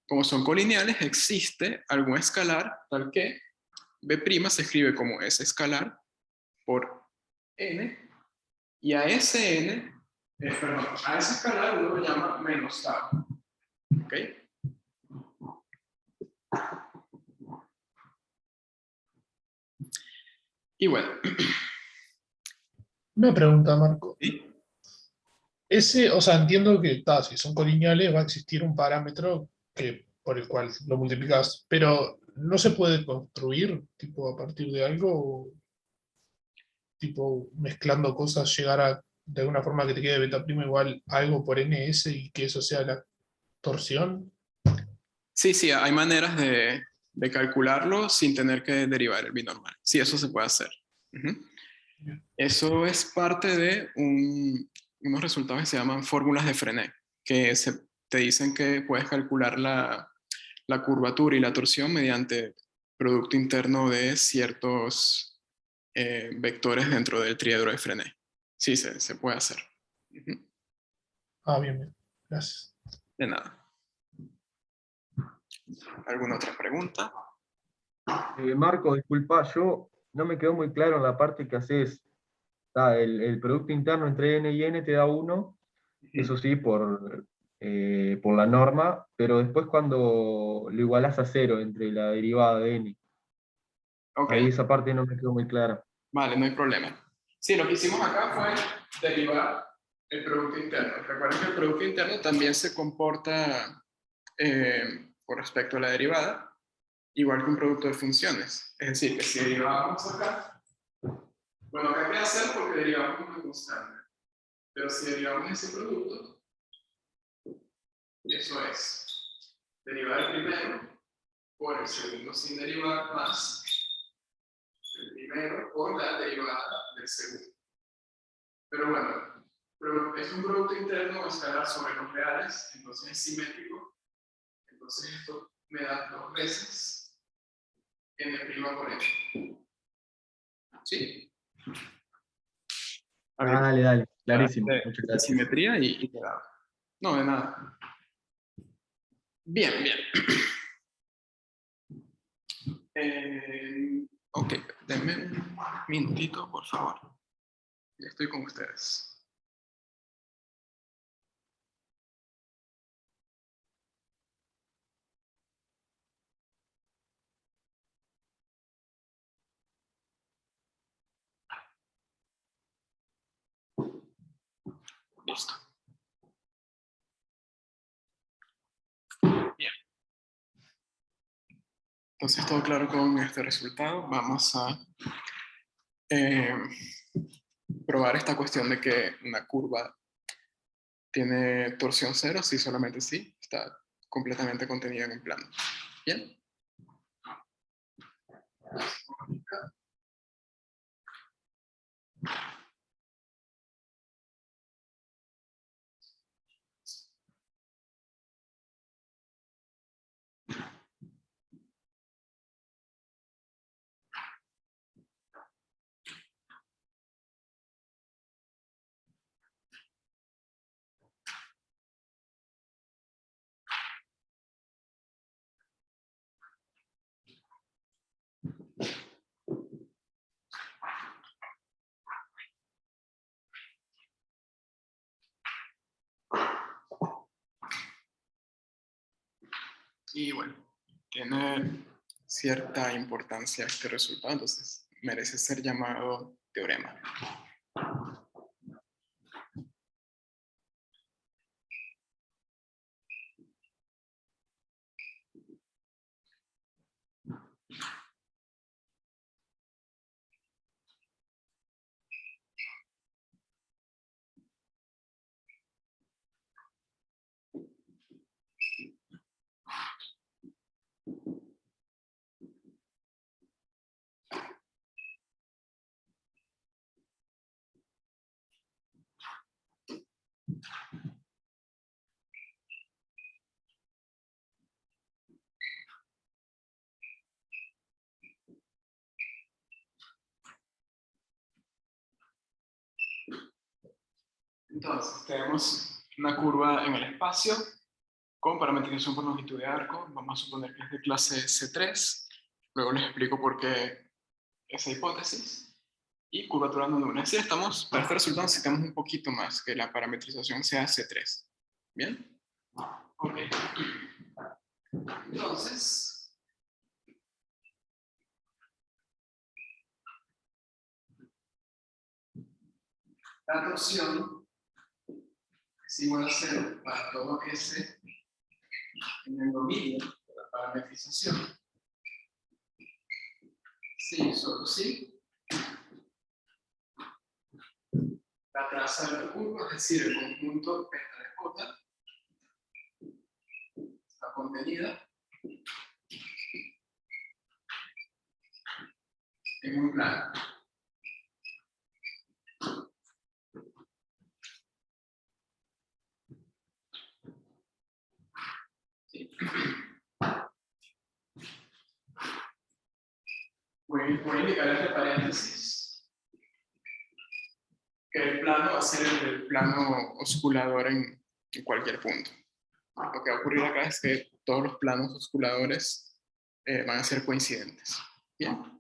Como son colineales, existe algún escalar tal que B' se escribe como S escalar por N, y a ese N, perdón, a ese escalar uno lo llama menos tau. ¿Ok? Y bueno. Una pregunta, Marco. ¿Sí? O sea, entiendo que si son colineales va a existir un parámetro por el cual lo multiplicas, pero ¿no se puede construir tipo a partir de algo? Tipo mezclando cosas, llegar a de alguna forma que te quede beta prima igual algo por ns y que eso sea la torsión. Sí, sí, hay maneras de calcularlo sin tener que derivar el binormal. Sí, eso se puede hacer. Eso es parte de unos resultados que se llaman fórmulas de Frenet, que te dicen que puedes calcular la curvatura y la torsión mediante producto interno de ciertos vectores dentro del triedro de Frenet. Sí, se puede hacer. Bien, bien. Gracias. De nada. ¿Alguna otra pregunta? Marco, disculpa, yo no me quedó muy claro en la parte que haces. El producto interno entre N y N te da 1, eso sí, por la norma, pero después cuando lo igualas a 0 entre la derivada de N, Okay. ahí esa parte no me quedó muy clara. Vale, no hay problema. Sí, lo que hicimos acá fue derivar el producto interno. Recuerden que el producto interno también se comporta con respecto a la derivada, igual que un producto de funciones. Es decir, que si derivábamos acá, bueno, acá hay que hacer porque derivamos una constante. Pero si derivamos ese producto, eso es derivar el primero por el segundo sin derivar más el primero por la derivada del segundo. Pero bueno, es un producto interno escalar sobre los reales, entonces es simétrico. Entonces esto me da 2 veces N' por N. ¿Sí? Dale, clarísimo. Muchas De gracias. simetría y quedado. No, de nada. Bien, bien. Ok, denme un minutito, por favor. Ya estoy con ustedes. Listo. Bien. Entonces, todo claro con este resultado. Vamos a probar esta cuestión de que una curva ¿Tiene torsión cero? Sí, solamente sí. Está completamente contenida en un plano. Bien. Y bueno, tiene cierta importancia este resultado, entonces merece ser llamado teorema. Entonces, tenemos una curva en el espacio con parametrización por longitud de arco. Vamos a suponer que es de clase C3. Luego les explico por qué esa hipótesis. Y curvatura no nula. Si estamos, para este resultado necesitamos un poquito más, que la parametrización sea C3. ¿Bien? Ok. Entonces, la torsión es igual a 0 para todo S en el dominio de la parametrización. Sí, solo sí. La traza de la curva, es decir, el conjunto beta de J, está contenida en un plano. Sí. Voy a indicar entre paréntesis que el plano va a ser el plano osculador en cualquier punto. Lo que va a ocurrir acá es que todos los planos osculadores van a ser coincidentes. Bien.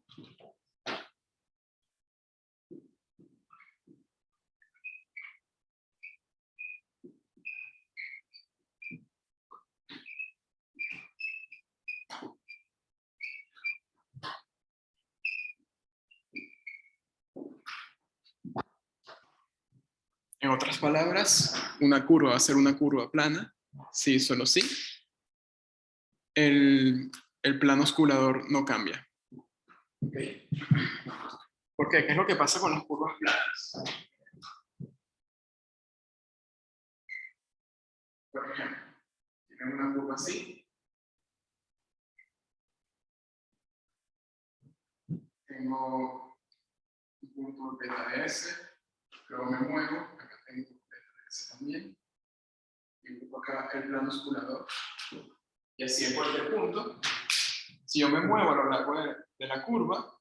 En otras palabras, una curva va a ser una curva plana, sí, solo sí. El plano osculador no cambia. Okay. ¿Por qué? ¿Qué es lo que pasa con las curvas planas? Por ejemplo, tienen una curva así. Tengo un punto beta de S, luego me muevo, acá tengo beta de S también, y ocupo acá el plano osculador, y así en cualquier punto, si yo me muevo a lo largo de la curva,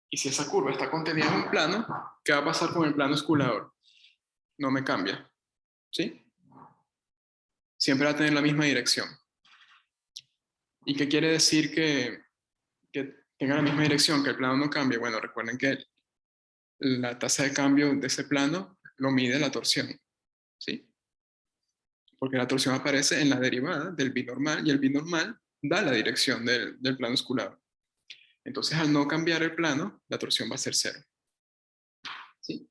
y si esa curva está contenida en un plano, ¿qué va a pasar con el plano osculador? No me cambia, ¿sí? Siempre va a tener la misma dirección. ¿Y qué quiere decir que tenga la misma dirección, que el plano no cambie? Bueno, recuerden que la tasa de cambio de ese plano lo mide la torsión, ¿sí? Porque la torsión aparece en la derivada del binormal, y el binormal da la dirección del plano osculador. Entonces, al no cambiar el plano, la torsión va a ser 0. ¿Sí?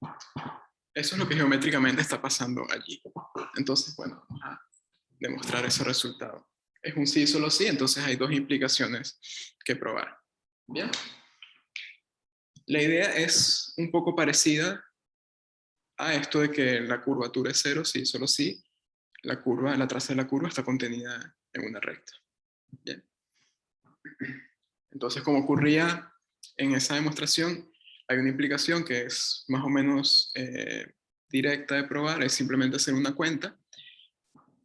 Eso es lo que geométricamente está pasando allí. Entonces, bueno, vamos a demostrar ese resultado. Es un sí, solo sí, entonces hay dos implicaciones que probar. Bien. La idea es un poco parecida a esto de que la curvatura es cero, sí, solo si la traza de la curva está contenida en una recta. Bien. Entonces, como ocurría en esa demostración, hay una implicación que es más o menos directa de probar, es simplemente hacer una cuenta,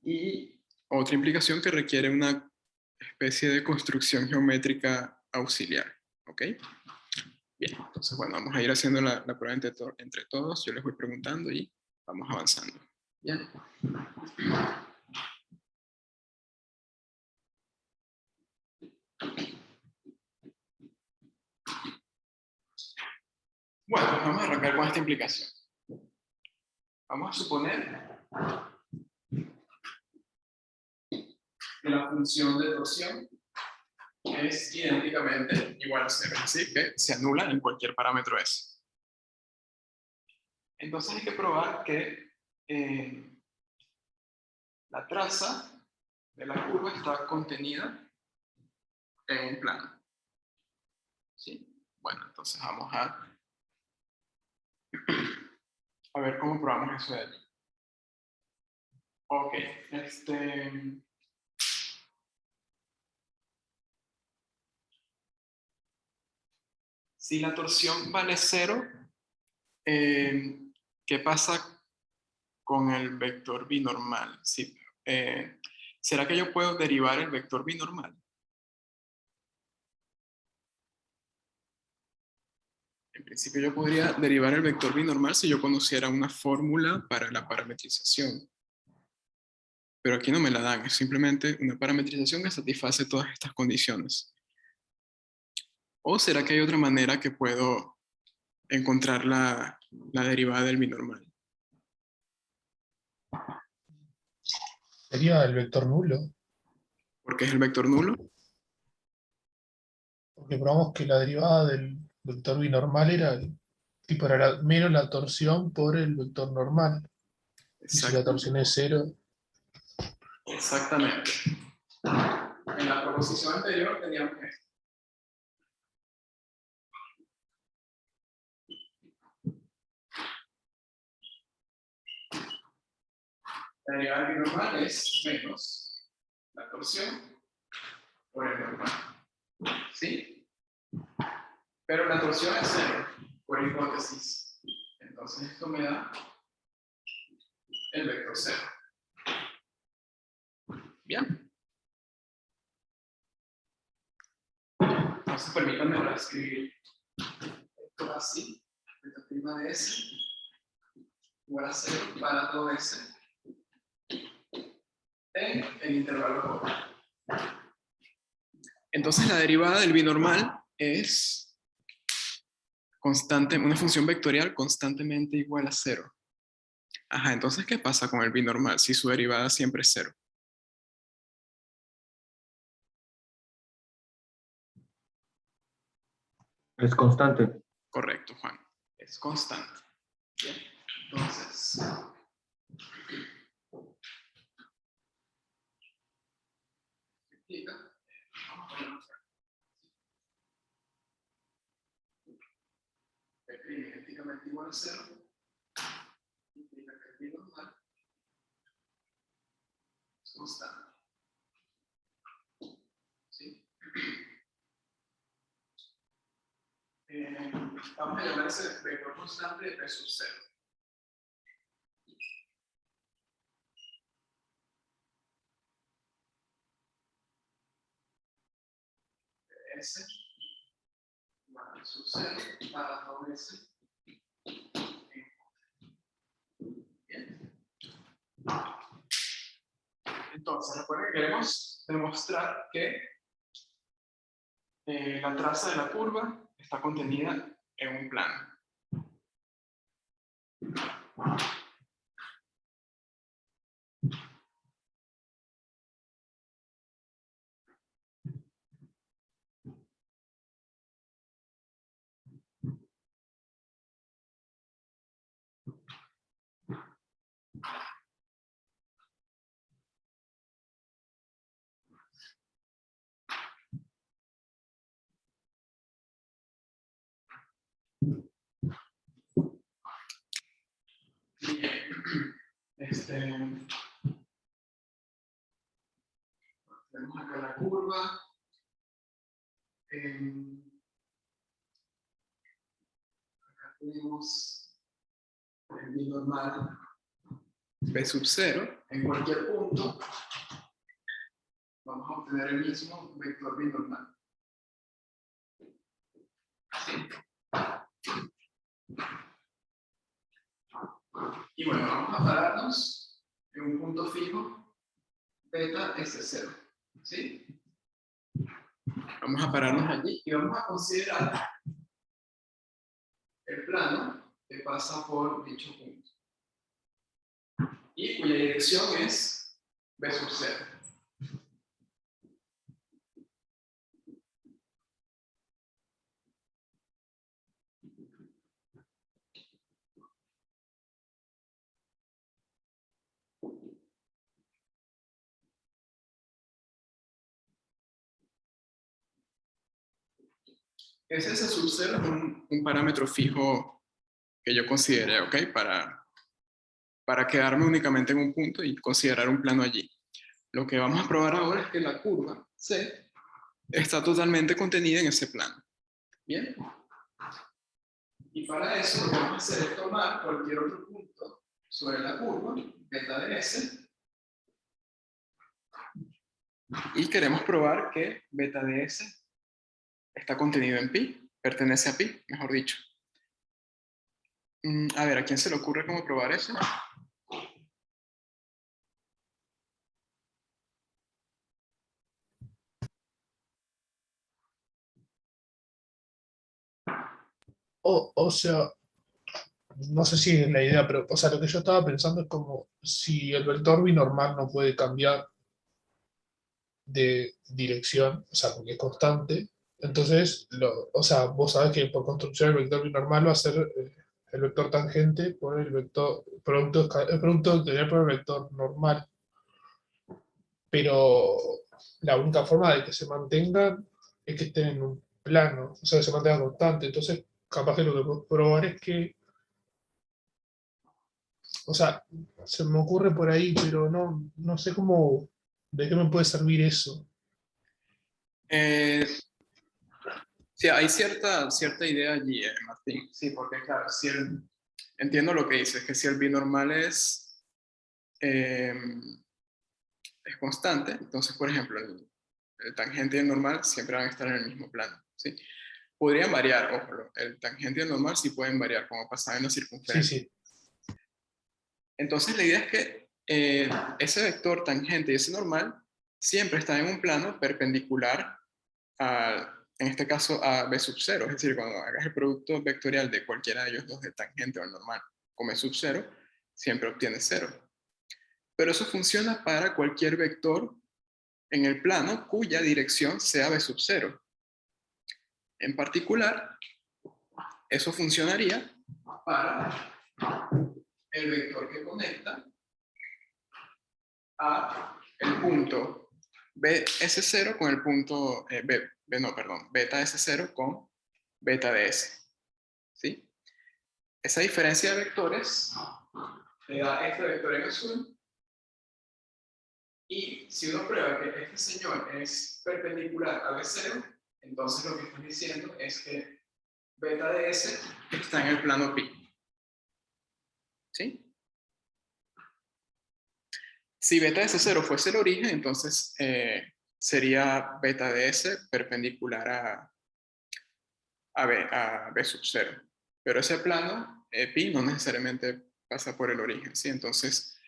y otra implicación que requiere una especie de construcción geométrica auxiliar. ¿Ok? Bien, entonces bueno, vamos a ir haciendo la prueba entre todos, yo les voy preguntando y vamos avanzando. Bien. Bueno, pues vamos a arrancar con esta implicación. Vamos a suponer que la función de torsión es idénticamente igual a 0, es decir, que se anula en cualquier parámetro S. Entonces hay que probar que la traza de la curva está contenida en un plano. ¿Sí? Bueno, entonces vamos a ver cómo probamos eso de allí. Ok, si la torsión vale 0, ¿qué pasa con el vector binormal? Sí, ¿será que yo puedo derivar el vector binormal? En principio yo podría derivar el vector binormal si yo conociera una fórmula para la parametrización. Pero aquí no me la dan, es simplemente una parametrización que satisface todas estas condiciones. ¿O será que hay otra manera que puedo encontrar la derivada del binormal? Sería el vector nulo, ¿Por qué es el vector nulo? porque probamos que la derivada del vector binormal era, tipo, era menos la torsión por el vector normal. Y si la torsión es cero, Exactamente. En la proposición anterior teníamos esto. La derivada del binormal es menos la torsión por el normal. ¿Sí? Pero la torsión es cero, por hipótesis. Entonces esto me da el vector cero. Bien. Entonces permítanme reescribir esto así. Expectativa de S igual a 0 para todo S en el intervalo corto. Entonces la derivada del binormal es constante, una función vectorial constantemente igual a 0. Ajá, entonces ¿qué pasa con el binormal si su derivada siempre es 0? Es constante. Correcto, Juan. Es constante. Bien. Entonces, vamos a ponerlo acá. F' idénticamente igual a 0 implica que el binormal es constante. ¿Sí? Vamos a llamar ese vector constante de P sub 0. S igual a sub 0 para todo S. Bien. Entonces, recuerden que queremos demostrar que la traza de la curva está contenida en un plano. Tenemos acá la curva. Acá tenemos el binormal B sub 0. En cualquier punto vamos a obtener el mismo vector binormal. Y bueno, vamos a pararnos en un punto fijo, beta S0. ¿Sí? Vamos a pararnos allí y vamos a considerar el plano que pasa por dicho punto. Y cuya dirección es B sub 0. Ese S sub 0 es un parámetro fijo que yo consideré, ¿ok? Para quedarme únicamente en un punto y considerar un plano allí. Lo que vamos a probar ahora es que la curva C está totalmente contenida en ese plano. ¿Bien? Y para eso lo que vamos a hacer es tomar cualquier otro punto sobre la curva, beta de S, y queremos probar que beta de S está contenido en pi, pertenece a pi, mejor dicho. A ver, ¿a quién se le ocurre cómo probar eso? O sea, no sé si es la idea, pero o sea, lo que yo estaba pensando es como si el vector binormal no puede cambiar de dirección, o sea, porque es constante, entonces, o sea, vos sabés que por construcción el vector binormal va a ser el vector tangente por el vector, el producto vectorial por el vector normal, pero la única forma de que se mantengan es que estén en un plano, o sea, que se mantengan constante, entonces, capaz que lo que puedo probar es que, o sea, se me ocurre por ahí, pero no sé cómo, de qué me puede servir eso. Sí, hay cierta idea allí, Martín. Sí, porque claro, entiendo lo que dices, que si el binormal eh, es constante, entonces, por ejemplo, el tangente y el normal siempre van a estar en el mismo plano. ¿Sí? Podrían variar, ojo, el tangente y el normal sí pueden variar, como pasaba en la Sí, circunferencia. sí. Entonces, la idea es que ese vector tangente y ese normal siempre están en un plano perpendicular en este caso a b sub 0, es decir, cuando hagas el producto vectorial de cualquiera de ellos dos, el tangente o el normal, con b sub 0, siempre obtienes 0. Pero eso funciona para cualquier vector en el plano cuya dirección sea b sub 0. En particular, eso funcionaría para el vector que conecta a el punto bs0 con el punto beta s0 con beta de s. ¿Sí? Esa diferencia de vectores le da este vector en azul. Y si uno prueba que este señor es perpendicular a B0, entonces lo que estás diciendo es que beta de S está en el plano pi. ¿Sí? Si beta de S0 fuese el origen, entonces sería beta de S perpendicular a B sub 0. Pero ese plano, pi, no necesariamente pasa por el origen. ¿Sí? Entonces,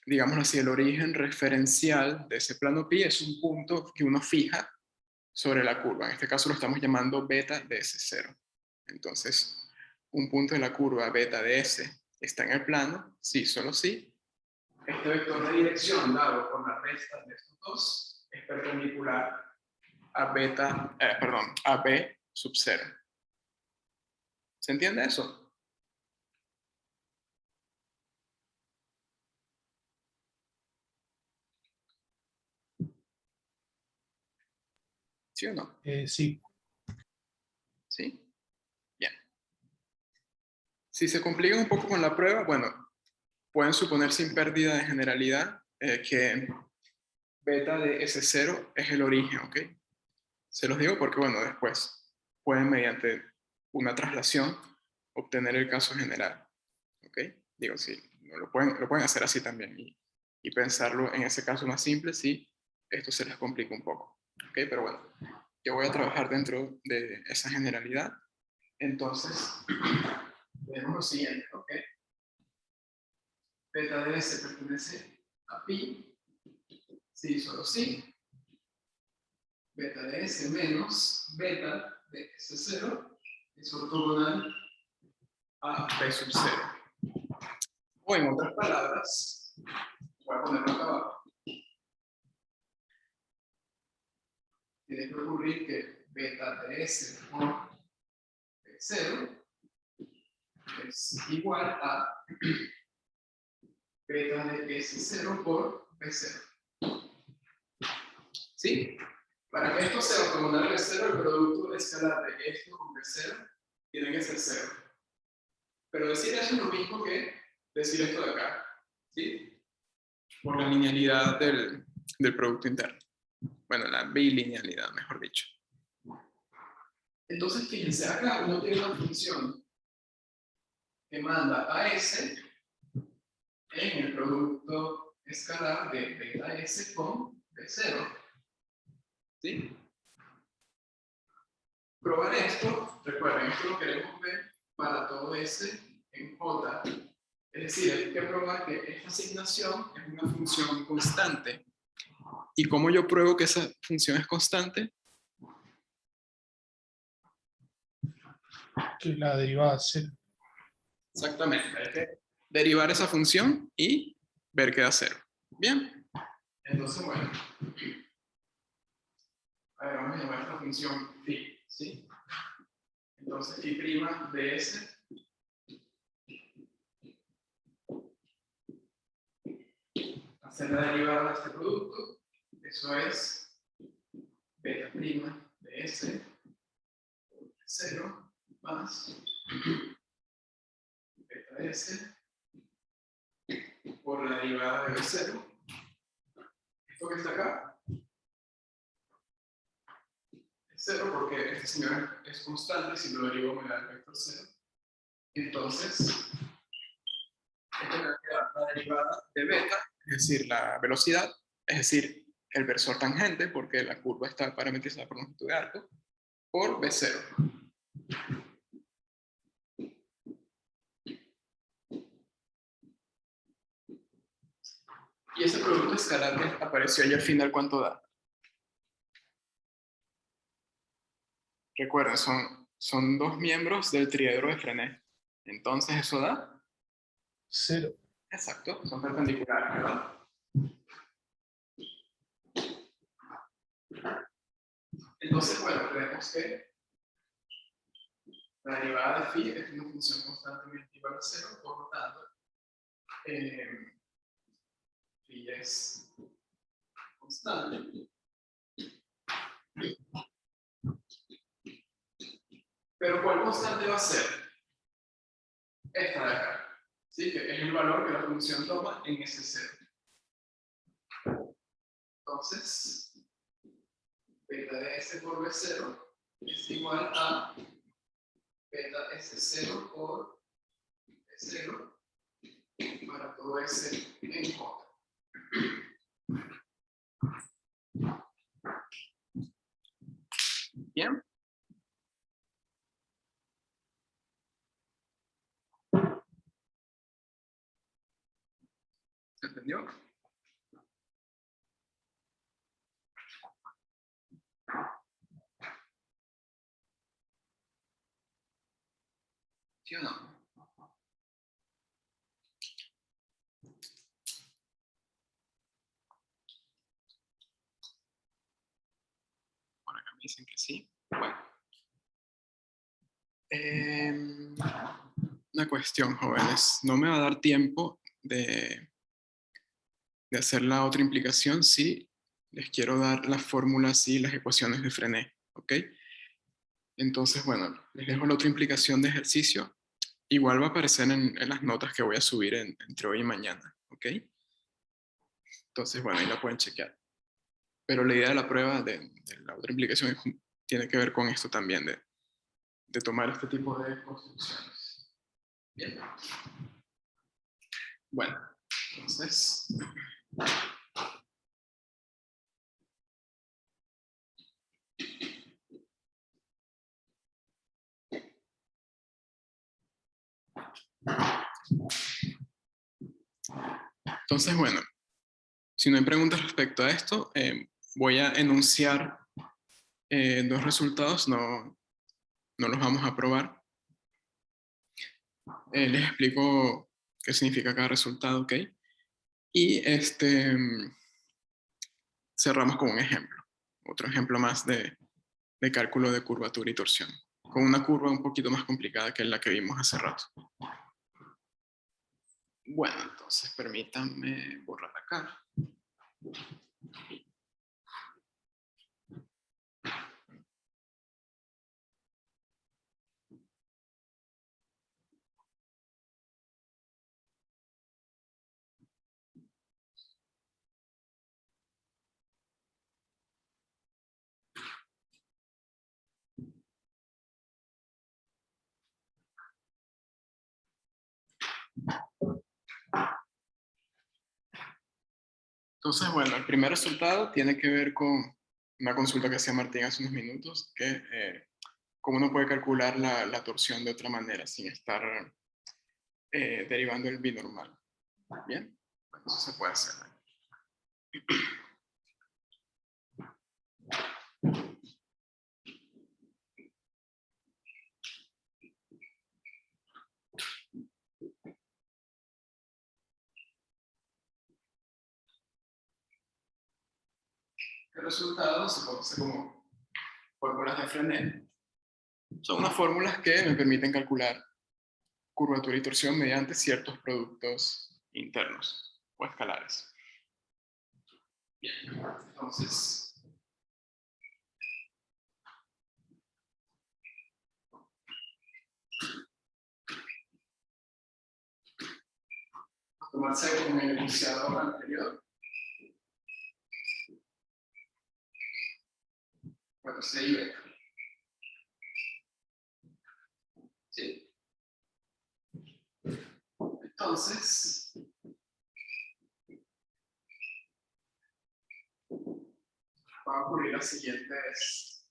digámoslo así, el origen referencial de ese plano pi es un punto que uno fija sobre la curva. En este caso lo estamos llamando beta de S0. Entonces, un punto de la curva beta de S está en el plano, sí, solo sí. Este vector de dirección dado por la resta de estos dos es perpendicular a a B sub 0. ¿Se entiende eso? ¿Sí o no? Sí. ¿Sí? Bien. Si se complican un poco con la prueba, bueno, pueden suponer sin pérdida de generalidad que beta de S0 es el origen, ¿ok? Se los digo porque, bueno, después pueden mediante una traslación obtener el caso general, ¿ok? Digo, sí, lo pueden hacer así también y pensarlo en ese caso más simple si esto se les complica un poco, ¿ok? Pero bueno, yo voy a trabajar dentro de esa generalidad. Entonces, tenemos lo siguiente, ¿ok? Beta de S pertenece a pi, sí, solo sí. Beta de S menos beta de S0 es ortogonal a P sub 0. O en otras palabras, voy a ponerlo acá abajo. Tiene que ocurrir que beta de S por P0 es igual a beta de S0 por P0. ¿Sí? Para que esto sea ortogonal a P0, el producto escalar de esto con P0 tiene que ser 0. Pero decir eso es lo mismo que decir esto de acá. ¿Sí? Por la linealidad del producto interno. Bueno, la bilinealidad, mejor dicho. Entonces, fíjense, acá uno tiene una función que manda a S en el producto escalar de beta S con B0. ¿Sí? Probar esto, recuerden, esto lo queremos ver para todo S en J. Es decir, hay que probar que esta asignación es una función constante. ¿Y cómo yo pruebo que esa función es constante? Que la derivada es 0. Exactamente, hay que derivar esa función y ver que da 0. Bien, entonces bueno, a ver, vamos a llamar esta función phi, ¿sí? Entonces phi prima de S hacer la derivada de este producto, eso es beta prima de S 0 más beta de S por la derivada de B0. Esto que está acá es 0 porque este señor es constante, si lo derivo me da el vector 0. Entonces, esto me va a quedar la derivada de beta, es decir, la velocidad, es decir, el versor tangente, porque la curva está parametrizada por longitud de arco, por B0. Y ese producto escalar que apareció ahí al final, ¿cuánto da? Recuerden, son dos miembros del triedro de Frenet. Entonces, ¿eso da? 0. Exacto, son perpendiculares, ¿verdad? Entonces, bueno, tenemos que la derivada de phi es una función constantemente igual a 0, por lo tanto, phi es constante. Pero ¿cuál constante va a ser? Esta de acá. ¿Sí? Que es el valor que la función toma en ese 0. Entonces, beta de S por B0 es igual a beta S0 por B0 para todo S en J. Bien. ¿Se entendió? ¿Sí o no? Por acá me dicen que sí. Bueno. Una cuestión, jóvenes. No me va a dar tiempo de hacer la otra implicación si les quiero dar las fórmulas y las ecuaciones de Frenet. ¿Ok? Entonces, bueno, les dejo la otra implicación de ejercicio igual va a aparecer en las notas que voy a subir entre hoy y mañana, ¿ok? Entonces, bueno, ahí la pueden chequear. Pero la idea de la prueba de la otra implicación tiene que ver con esto también, de tomar este tipo de construcciones. Bien. Bueno, entonces... Entonces, bueno, si no hay preguntas respecto a esto, voy a enunciar dos resultados, no los vamos a probar. Les explico qué significa cada resultado, ¿ok? Y cerramos con un ejemplo, otro ejemplo más de cálculo de curvatura y torsión, con una curva un poquito más complicada que la que vimos hace rato. Bueno, entonces permítanme borrar acá. Entonces, bueno, el primer resultado tiene que ver con una consulta que hacía Martín hace unos minutos, que cómo uno puede calcular la torsión de otra manera sin estar derivando el binormal. Bien, bueno, eso se puede hacer. El resultado se conoce como fórmulas de Frenet. Son unas fórmulas que me permiten calcular curvatura y torsión mediante ciertos productos internos o escalares. Bien, entonces... tomarse con el enunciado anterior. Bueno, C y beta. ¿Sí? Entonces, van a ocurrir las siguientes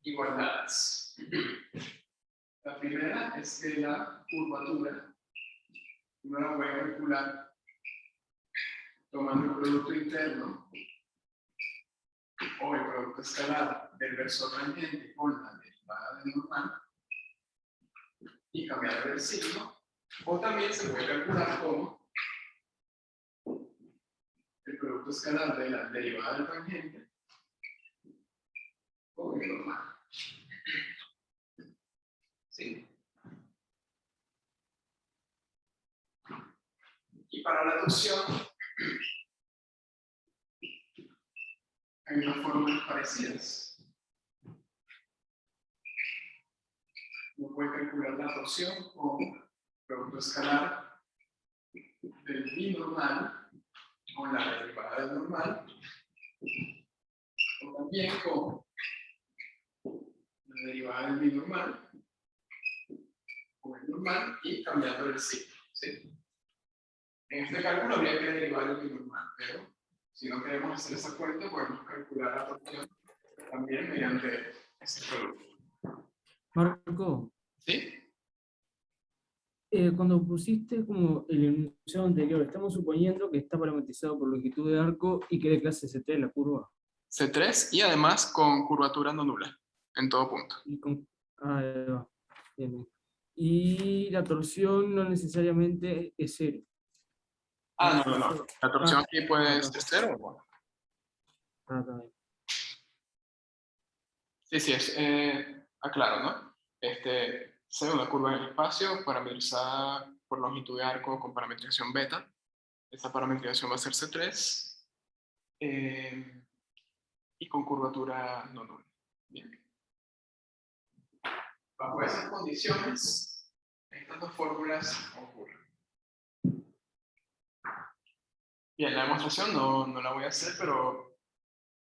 igualdades. La primera es que la curvatura uno la puede calcular tomando el producto interno o el producto escalar del versor tangente con la derivada del normal y cambiar el signo, o también se puede calcular como el producto escalar de la derivada del tangente con el normal. ¿Sí? Y para la torsión hay unas fórmulas parecidas. Uno puede calcular la torsión con producto escalar del binormal con la derivada del normal, o también con la derivada del binormal con el normal y cambiando el signo. ¿Sí? En este cálculo habría que derivar el binormal, pero si no queremos hacer esa cuenta, podemos calcular la torsión también mediante ese producto. Marco, ¿Sí? cuando pusiste como el enunciado anterior, estamos suponiendo que está parametrizado por longitud de arco y que de clase CT la curva. C3 y además con curvatura no nula en todo punto. Y ahí va. Bien, bien. Y la torsión no necesariamente es cero. Ah, no. La torsión aquí puede acá. ser cero. Bueno. Está bien. Sí, es. Aclaro, ¿no? Se ve una curva en el espacio parametrizada por longitud de arco con parametrización beta. Esa parametrización va a ser C3 y con curvatura no nula. Bien. Bajo esas condiciones, esta estas dos fórmulas ocurren. Bien, la demostración no la voy a hacer, pero,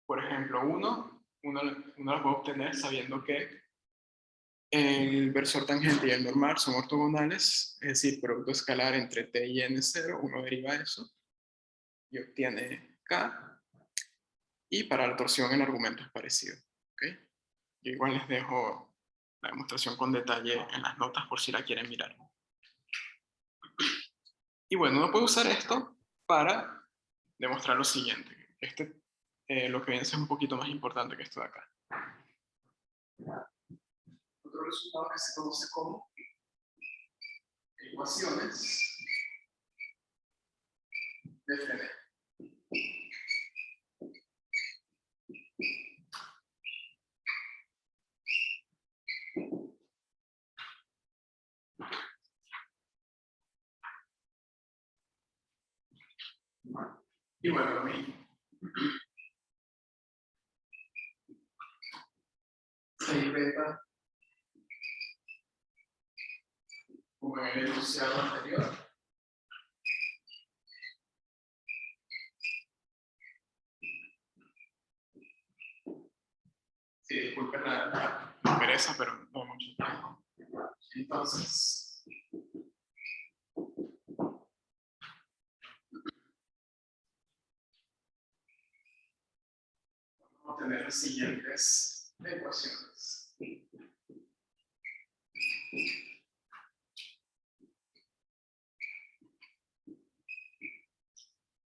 por ejemplo, uno la puede obtener sabiendo que el versor tangente y el normal son ortogonales, es decir, producto escalar entre t y n0, uno deriva eso y obtiene k, y para la torsión el argumento es parecido. ¿Okay? Yo igual les dejo la demostración con detalle en las notas por si la quieren mirar. Y bueno, uno puede usar esto para demostrar lo siguiente. Lo que viene a ser un poquito más importante que esto de acá. Otro resultado que se conoce como ecuaciones de Frenet. Y bueno, lo mismo. Se beta como en el enunciado anterior. Sí, disculpen la pereza, pero no mucho tiempo. Entonces, vamos a tener las siguientes ecuaciones.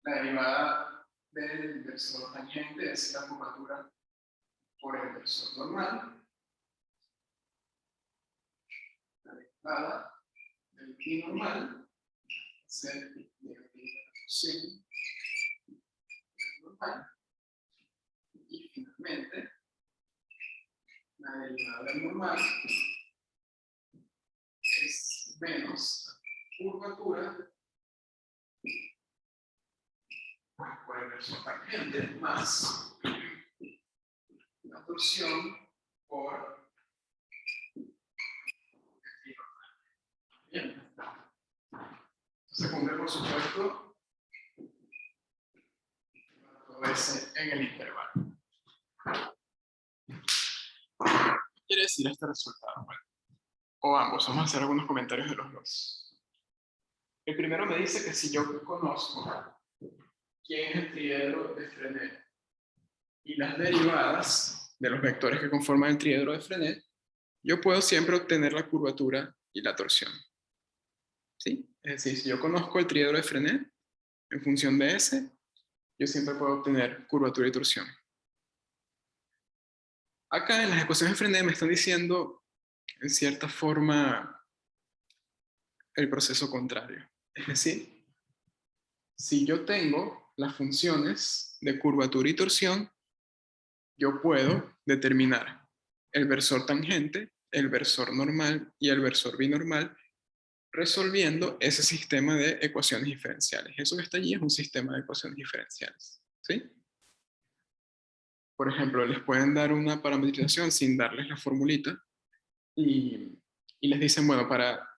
La derivada del versor tangente es la curvatura por el versor normal. La derivada del binormal es el negativa normal. Y finalmente, la derivada del normal es menos curvatura por el versor tangente más la torsión por el binormal. Bien. Se cumple, por supuesto, todo ese en el intervalo. ¿Qué quiere decir este resultado? Bueno, o ambos, vamos a hacer algunos comentarios de los dos. El primero me dice que si yo conozco quién es el triedro de Frenet y las derivadas de los vectores que conforman el triedro de Frenet, yo puedo siempre obtener la curvatura y la torsión. ¿Sí? Es decir, si yo conozco el triedro de Frenet en función de S, yo siempre puedo obtener curvatura y torsión. Acá en las ecuaciones de Frenet me están diciendo, en cierta forma, el proceso contrario. Es decir, si yo tengo las funciones de curvatura y torsión, yo puedo determinar el versor tangente, el versor normal y el versor binormal resolviendo ese sistema de ecuaciones diferenciales. Eso que está allí es un sistema de ecuaciones diferenciales. ¿Sí? Por ejemplo, les pueden dar una parametrización sin darles la formulita y les dicen, bueno, para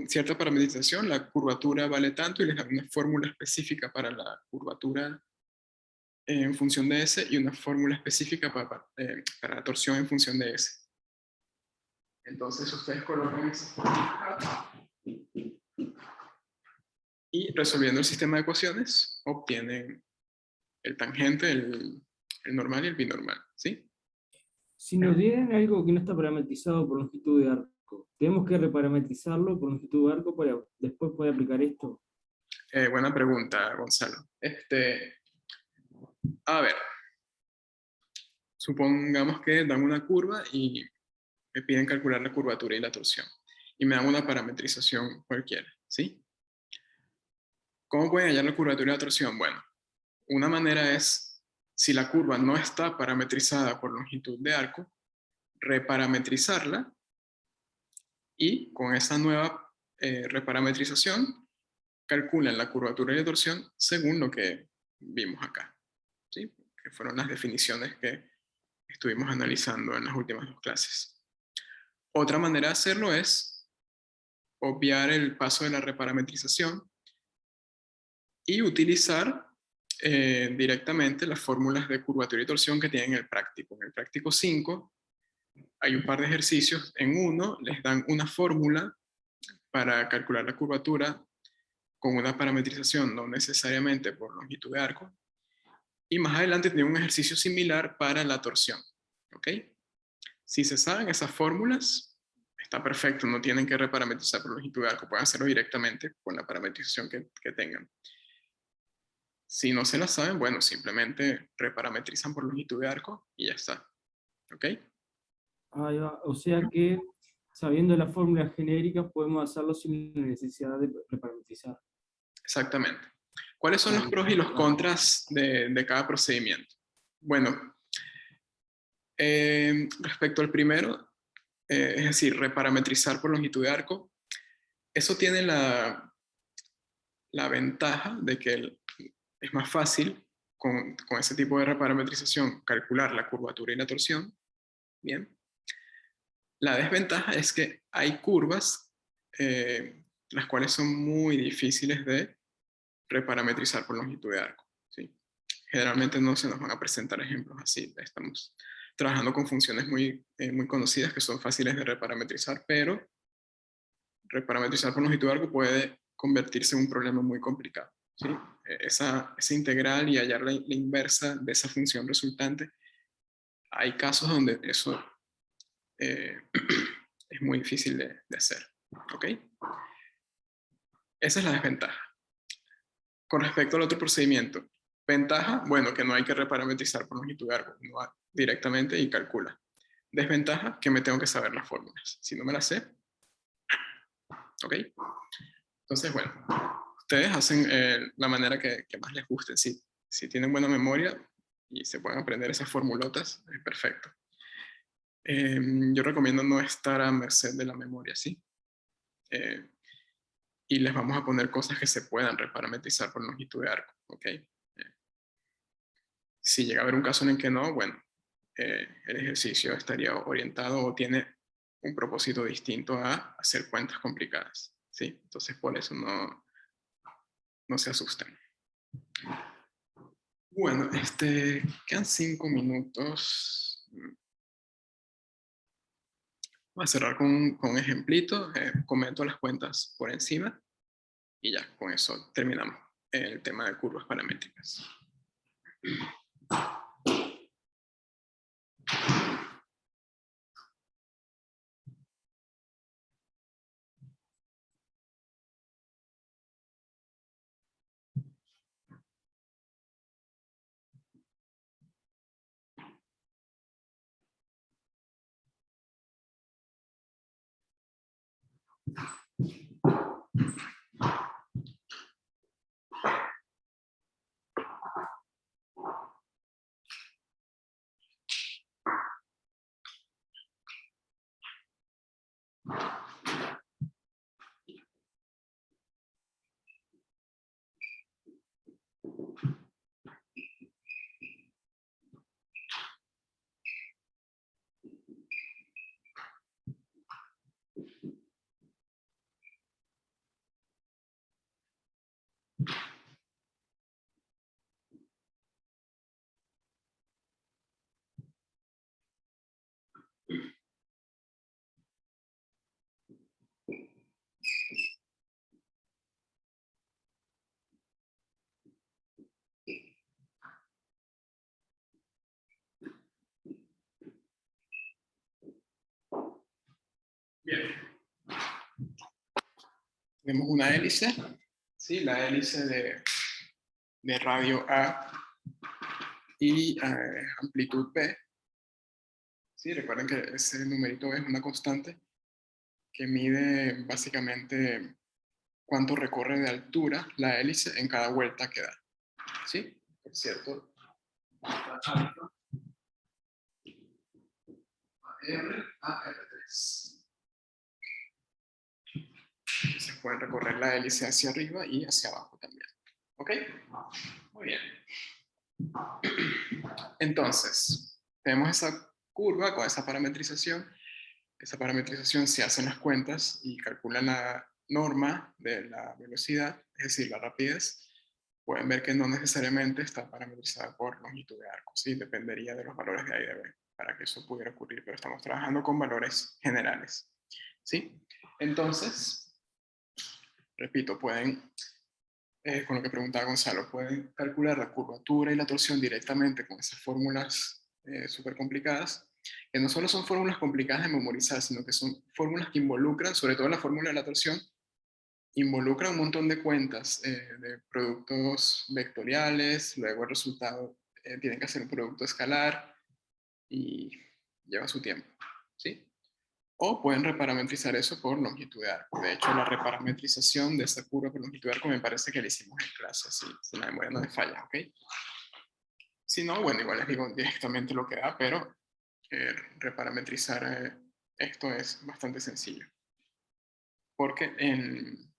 cierta parametrización la curvatura vale tanto y les dan una fórmula específica para la curvatura en función de S y una fórmula específica para la torsión en función de S. Entonces ustedes colocan esa fórmula y resolviendo el sistema de ecuaciones obtienen el tangente, el normal y el binormal. ¿Sí? Si nos dieran algo que no está parametrizado por longitud de arco, ¿tenemos que reparametrizarlo por longitud de arco para después poder aplicar esto? Buena pregunta, Gonzalo. A ver, supongamos que dan una curva y me piden calcular la curvatura y la torsión. Y me dan una parametrización cualquiera, ¿sí? ¿Cómo pueden hallar la curvatura y la torsión? Bueno, una manera es, si la curva no está parametrizada por longitud de arco, reparametrizarla y con esa nueva reparametrización calculan la curvatura y la torsión según lo que vimos acá, ¿sí? Que fueron las definiciones que estuvimos analizando en las últimas dos clases. Otra manera de hacerlo es obviar el paso de la reparametrización y utilizar directamente las fórmulas de curvatura y torsión que tienen el práctico. En el práctico 5 hay un par de ejercicios. En uno les dan una fórmula para calcular la curvatura con una parametrización no necesariamente por longitud de arco. Y más adelante tiene un ejercicio similar para la torsión. ¿Ok? Si se saben esas fórmulas, está perfecto, no tienen que reparametrizar por longitud de arco, pueden hacerlo directamente con la parametrización que tengan. Si no se las saben, bueno, simplemente reparametrizan por longitud de arco y ya está. ¿Ok? Ahí va. O sea que, sabiendo las fórmulas genéricas, podemos hacerlo sin la necesidad de reparametrizar. Exactamente. ¿Cuáles son los pros y los contras de cada procedimiento? Bueno, respecto al primero, es decir, reparametrizar por longitud de arco, eso tiene la ventaja de que es más fácil con ese tipo de reparametrización calcular la curvatura y la torsión. Bien. La desventaja es que hay curvas las cuales son muy difíciles de reparametrizar por longitud de arco. ¿Sí? Generalmente no se nos van a presentar ejemplos así. Estamos trabajando con funciones muy conocidas que son fáciles de reparametrizar, pero reparametrizar por longitud de arco puede convertirse en un problema muy complicado. ¿Sí? Esa integral y hallar la inversa de esa función resultante, hay casos donde eso es muy difícil de hacer. ¿Ok? Esa es la desventaja. Con respecto al otro procedimiento, ventaja, bueno, que no hay que reparametrizar por longitud de arco, uno va directamente y calcula. Desventaja, que me tengo que saber las fórmulas. Si no me las sé, ¿ok? Entonces, bueno, ustedes hacen la manera que más les guste. Si tienen buena memoria y se pueden aprender esas formulotas, es perfecto. Yo recomiendo no estar a merced de la memoria, ¿sí? Y les vamos a poner cosas que se puedan reparametrizar por longitud de arco, ¿ok? Si llega a haber un caso en el que no, bueno, el ejercicio estaría orientado o tiene un propósito distinto a hacer cuentas complicadas, ¿sí? Entonces por eso no se asusten. Bueno, quedan 5 minutos. Voy a cerrar con un ejemplito, comento las cuentas por encima y ya, con eso terminamos el tema de curvas paramétricas. Bien. Tenemos una hélice, ¿sí? La hélice de radio A y amplitud B. ¿Sí? Recuerden que ese numerito es una constante que mide básicamente cuánto recorre de altura la hélice en cada vuelta que da. ¿Sí? Por cierto, R a R3. Se pueden recorrer la hélice hacia arriba y hacia abajo también. ¿Ok? Muy bien. Entonces, tenemos esa curva con esa parametrización esa parametrización se hacen las cuentas y calculan la norma de la velocidad, es decir, la rapidez, pueden ver que no necesariamente está parametrizada por longitud de arco, ¿sí? Dependería de los valores de A y de B para que eso pudiera ocurrir, pero estamos trabajando con valores generales, ¿sí? Entonces, repito, pueden, con lo que preguntaba Gonzalo, pueden calcular la curvatura y la torsión directamente con esas fórmulas súper complicadas, que no solo son fórmulas complicadas de memorizar, sino que son fórmulas que involucran, sobre todo la fórmula de la torsión, involucra un montón de cuentas de productos vectoriales, luego el resultado tiene que ser un producto escalar y lleva su tiempo, ¿sí? O pueden reparametrizar eso por longitud de arco. De hecho, la reparametrización de esta curva por longitud de arco me parece que la hicimos en clase, si la memoria no me falla, ¿ok? Si no, bueno, igual les digo directamente lo que da, pero reparametrizar esto es bastante sencillo. Porque en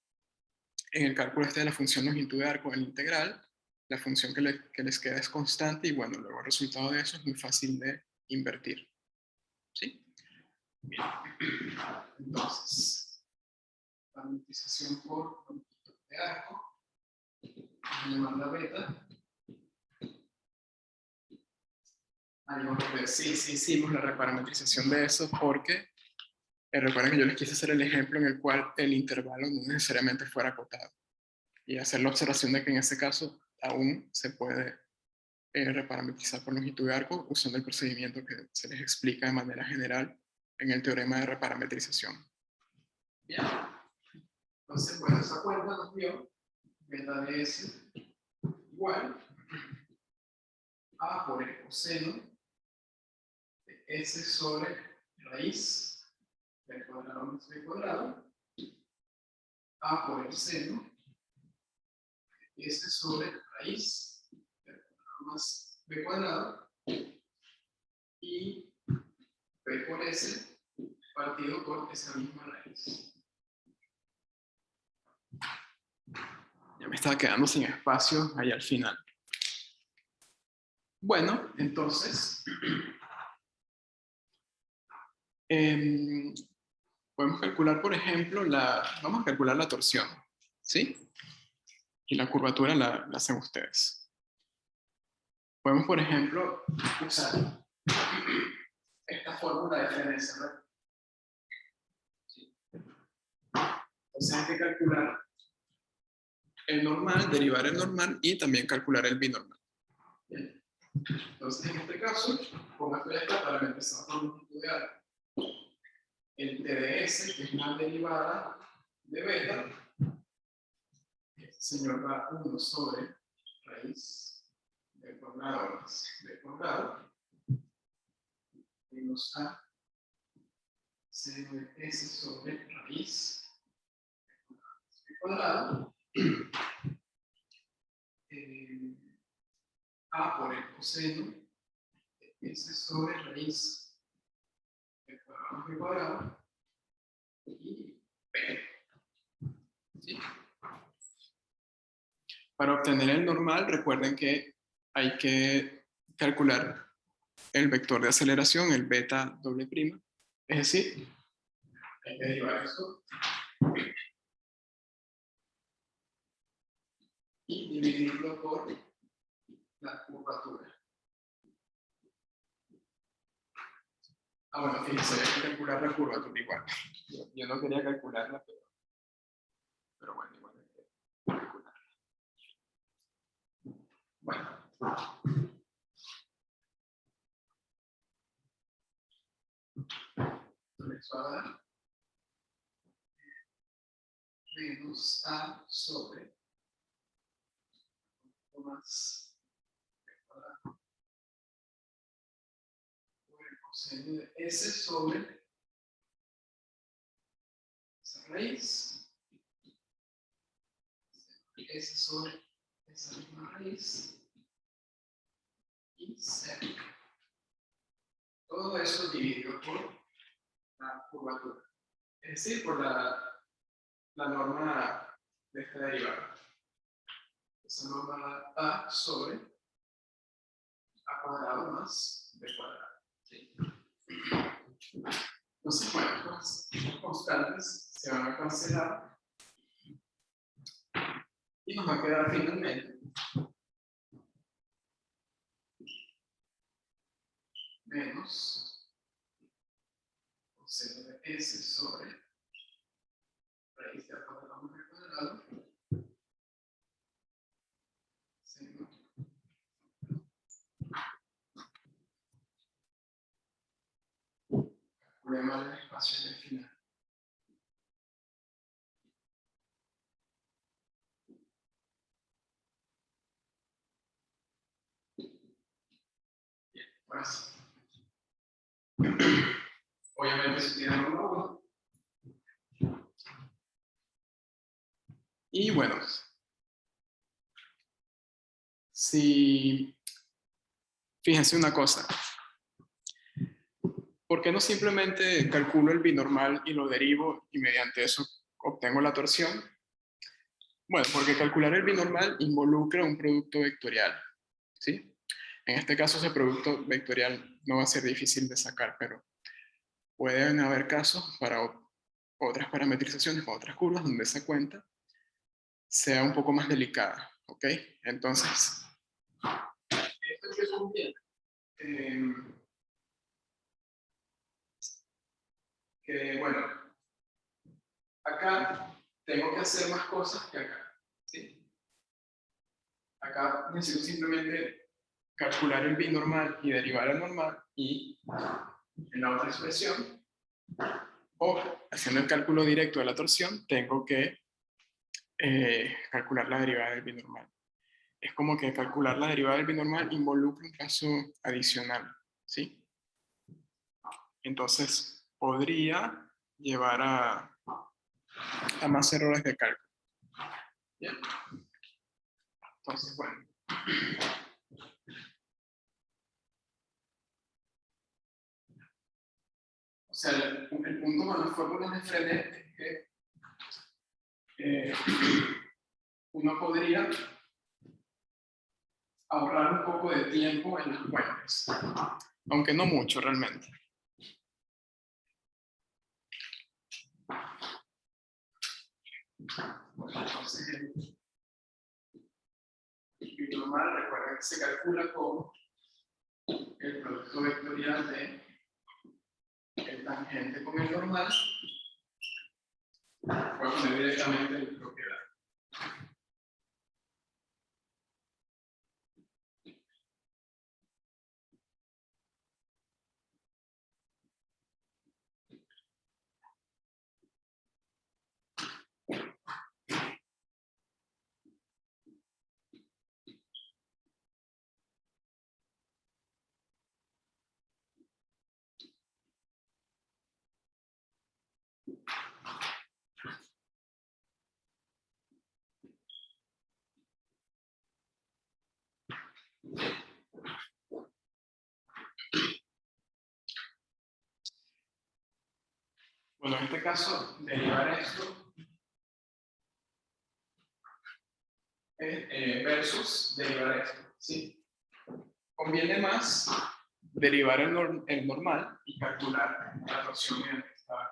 el cálculo de la función longitud de arco en integral, la función que les queda es constante y bueno, luego el resultado de eso es muy fácil de invertir. ¿Sí? Bien. Entonces, parametrización por longitud de arco, llamada beta. Sí, hicimos la reparametrización de eso porque recuerden que yo les quise hacer el ejemplo en el cual el intervalo no necesariamente fuera acotado. Y hacer la observación de que en ese caso aún se puede reparametrizar por longitud de arco usando el procedimiento que se les explica de manera general en el teorema de reparametrización. Bien. Entonces, bueno, esa cuenta nos dio beta de S igual a por el coseno de S sobre raíz b cuadrado más b cuadrado a por el seno de S sobre raíz b cuadrado más b cuadrado y b por S partido por esa misma raíz. Ya me estaba quedando sin espacio ahí al final. Bueno, entonces podemos calcular, por ejemplo, vamos a calcular la torsión, ¿sí? Y la curvatura la hacen ustedes. Podemos, por ejemplo, usar esta fórmula de FNS, ¿no? ¿Sí? Entonces hay que calcular el normal, derivar el normal y también calcular el binormal. Bien. Entonces, en este caso, pongo esta para empezar por longitud de arco. El TDS, que es la derivada de beta, este señor da 1 sobre raíz de cuadrado más b cuadrado menos a seno de S sobre raíz b cuadrado a por el coseno de S sobre raíz b cuadrado más b cuadrado y b. ¿Sí? Para obtener el normal, recuerden que hay que calcular el vector de aceleración, el beta doble prima. Es decir, hay que derivar esto y dividirlo por la curvatura. Bueno, fíjense, hay que calcular la curvatura igual. Yo no quería calcularla, pero bueno, igual hay que calcularla. Bueno. Entonces va a dar menos a sobre más por el coseno de S sobre esa raíz, S sobre esa misma raíz y 0. Todo eso dividido por la curvatura, es decir, por la norma de esta derivada. Esa norma da A sobre A cuadrado más B cuadrado. ¿Sí? Entonces, bueno, las constantes se van a cancelar y nos va a quedar finalmente menos coseno de s sobre raíz de a cuadrado al cuadrado seno calculemos el espacio del final. Bien, pues obviamente se tiene norma 1. Y bueno, si fíjense una cosa, ¿por qué no simplemente calculo el binormal y lo derivo y mediante eso obtengo la torsión? Bueno, porque calcular el binormal involucra un producto vectorial, ¿sí? En este caso ese producto vectorial no va a ser difícil de sacar, pero pueden haber casos para otras parametrizaciones con otras curvas donde esa cuenta sea un poco más delicada, ¿ok? Entonces, esto es que conviene. Que bueno, acá tengo que hacer más cosas que acá, ¿sí? Acá necesito simplemente calcular el binormal y derivar el normal, y en la otra expresión, o haciendo el cálculo directo de la torsión, tengo que calcular la derivada del binormal. Es como que calcular la derivada del binormal involucra un caso adicional, ¿sí? Entonces, podría llevar a más errores de cálculo. Bien. Entonces, bueno. O sea, el punto con las fórmulas de Frenet es que uno podría ahorrar un poco de tiempo en las cuentas, aunque no mucho realmente. Bueno, entonces, el binormal, recuerden que se calcula como el producto vectorial de el tangente con el normal. Voy a poner directamente la propiedad. Bueno, en este caso, derivar esto versus derivar esto, ¿sí? Conviene más derivar el normal y calcular la torsión mediante esta